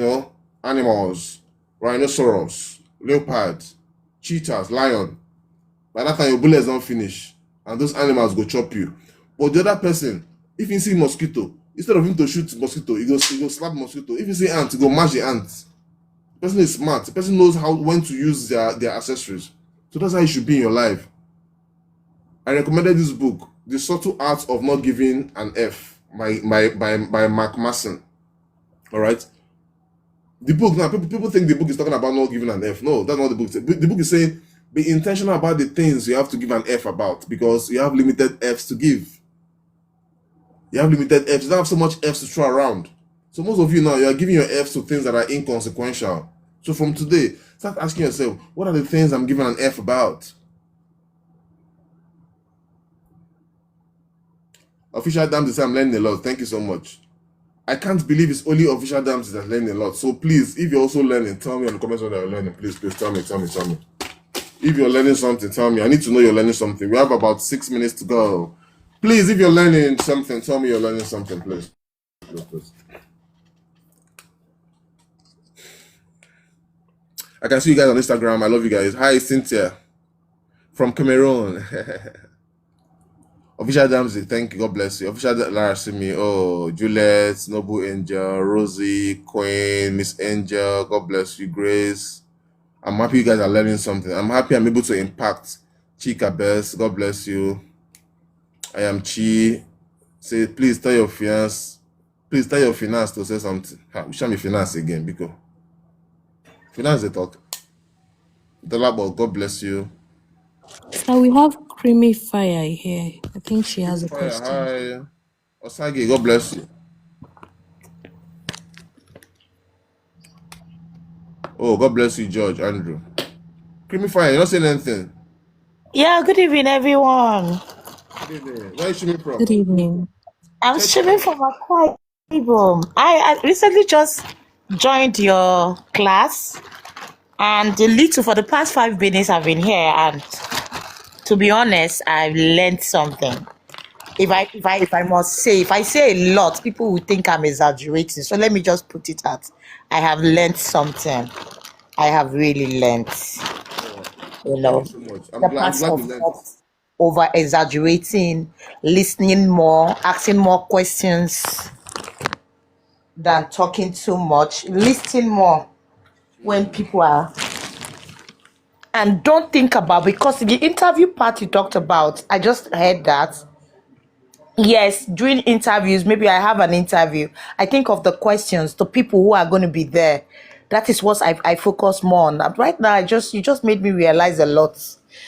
animals, rhinoceros, leopard, cheetahs, lion, by that time your bullets don't finish and those animals go chop you. But the other person, if you see mosquito, instead of him to shoot mosquito, he go slap mosquito. If you see ant, he go mash the ant. The person is smart. The person knows when to use their accessories. So that's how it should be in your life. I recommended this book, The Subtle Art of Not Giving an F, by Mark Manson. All right. The book now, people think the book is talking about not giving an F. No, that's not the book. The book is saying be intentional about the things you have to give an F about because you have limited Fs to give. You have limited Fs. You don't have so much Fs to throw around. So most of you now, you are giving your Fs to things that are inconsequential. So from today, start asking yourself, what are the things I'm giving an F about? Official Dams say I'm learning a lot. Thank you so much. I can't believe it's only Official Dams that learning a lot. So please, if you're also learning, tell me in the comments what you're learning. Please tell me. If you're learning something, tell me. I need to know you're learning something. We have about 6 minutes to go. Please, if you're learning something, tell me you're learning something, please. I can see you guys on Instagram. I love you guys. Hi, Cynthia from Cameroon. Official Damsey, thank you. God bless you. Official Lara Simi. Oh, Juliet, Noble Angel, Rosie, Queen, Miss Angel. God bless you, Grace. I'm happy you guys are learning something. I'm happy I'm able to impact Chika Best. God bless you. I am Chi. Say, please tell your finance. Please tell your finance to say something. We shall be finance again because finance they talk. Dollar, God bless you. So we have Creamy Fire here. I think she has a Fire, question. hi. Osage, God bless you. Oh, God bless you, George, Andrew. Creamy fire, you're not saying anything. Yeah, good evening, everyone. Good evening. Where are you streaming from? Good evening. I'm Check streaming from Akwa Ibom. I recently just joined your class, and the little for the past 5 minutes I've been here, and to be honest, I've learned something. If I must say, if I say a lot, people will think I'm exaggerating. So let me just put it out. I have learned something. I have really learned, you Thank know, you so much. the I'm parts glad of you learned. not over exaggerating, listening more, asking more questions than talking too much, listening more when people are, and don't think about, because the interview part you talked about, I just heard that. Yes, during interviews, maybe I have an interview, I think of the questions, the people who are going to be there. That is what I focus more on. Right now, you just made me realize a lot.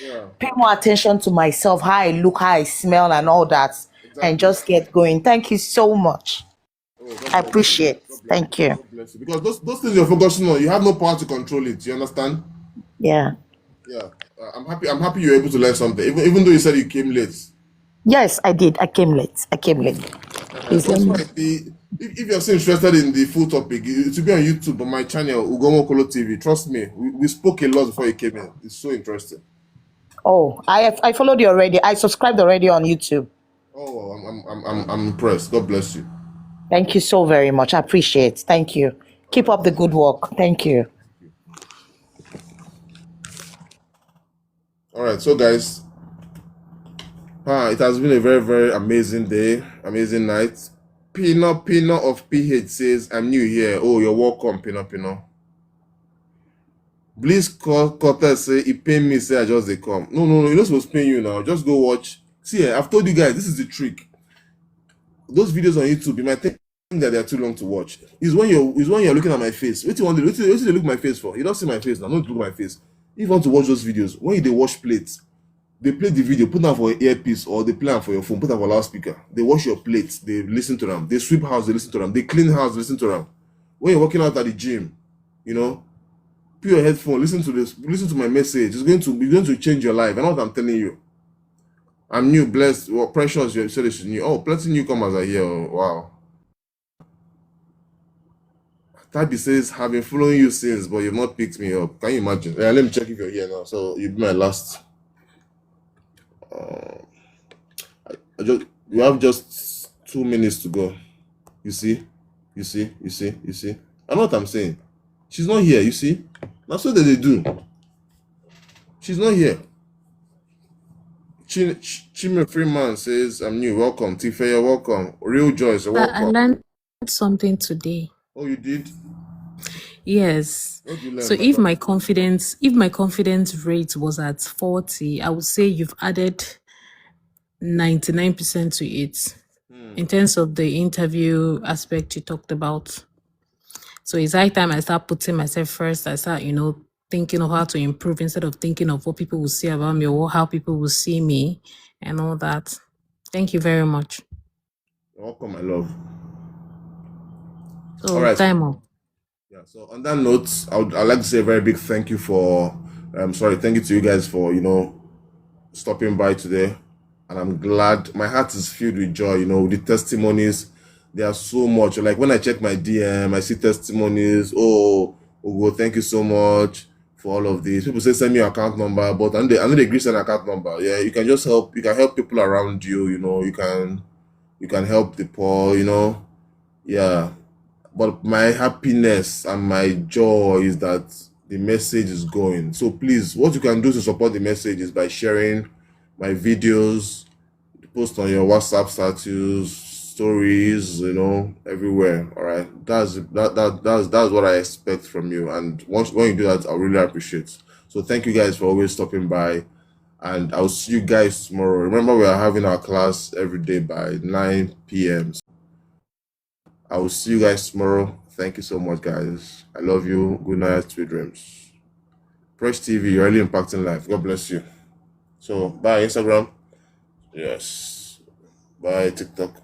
Yeah, Pay more attention to myself, how I look, how I smell, and all that, and exactly. just get going. Thank you so much. Oh, God I bless you. appreciate. God bless Thank you. you. God bless you. Because those things you're focusing on, you have no power to control it. You understand? Yeah. Yeah. I'm happy. I'm happy you're able to learn something, even though you said you came late. Yes, I did. I came late. Please But let it's me. fine. If you're still interested in the full topic, it will be on YouTube on my channel, Ugomo Kolo TV. Trust me, we spoke a lot before you came in. It's so interesting. Oh, I followed you already. I subscribed already on YouTube. Oh, I'm impressed. God bless you. Thank you so very much. I appreciate. Thank you. All Keep right. up the good work. Thank you. All right. So, guys, it has been a very, very amazing day, amazing night. Pino of PH says, I'm new here. Oh, you're welcome, Pino. Bliss Cortez say, it pain me, say I just they come. No, you're not supposed to pay you now. Just go watch. See, I've told you guys, this is the trick. Those videos on YouTube, you might think that they are too long to watch. Is when you're looking at my face. What do you want to look at my face for? You don't see my face now. Don't look at my face. If you want to watch those videos, when they watch plates, they play the video, put them for an earpiece, or they play them for your phone, put them for loudspeaker. They wash your plates, they listen to them. They sweep house, they listen to them. They clean house, they listen to them. When you're working out at the gym, put your headphone, listen to my message. It's going to change your life. I know what I'm telling you. I'm new, blessed. Well, precious, you said it's new. Oh, plenty newcomers are here. Oh, wow. Tabi says, have been following you since, but you've not picked me up. Can you imagine? Yeah, let me check if you're here now. So you'll be my last. You have just 2 minutes to go. You see? I know what I'm saying. She's not here, you see? That's what they do. She's not here. Chime Freeman says, I'm new. Welcome. Tife, you're welcome. Real Joyce, you're I welcome. learned something today. Oh, you did? Yes. What did you learn? So if my confidence rate was at 40, I would say you've added 99% to it in terms of the interview aspect you talked about. So it's high time I start putting myself first. I start, thinking of how to improve instead of thinking of what people will say about me or how people will see me and all that. Thank you very much. You're welcome, my love. So All right. time up. Yeah, so on that note, I'd like to say a very big thank you thank you to you guys for, stopping by today. And I'm glad, my heart is filled with joy, the testimonies. There are so much. Like when I check my DM, I see testimonies. Oh, Ugo, thank you so much for all of this. People say send me your account number, but I know they agree send account number. Yeah, you can just help. You can help people around you. You can help the poor. Yeah. But my happiness and my joy is that the message is going. So please, what you can do to support the message is by sharing my videos, post on your WhatsApp status, stories, everywhere. All right, that's what I expect from you. And when you do that, I really appreciate. So thank you guys for always stopping by, and I'll see you guys tomorrow. Remember, we are having our class every day by 9 p.m. I will see you guys tomorrow. Thank you so much, guys. I love you. Good night, sweet dreams. Fresh TV, you're really impacting life. God bless you. So, bye, Instagram. Yes. Bye, TikTok.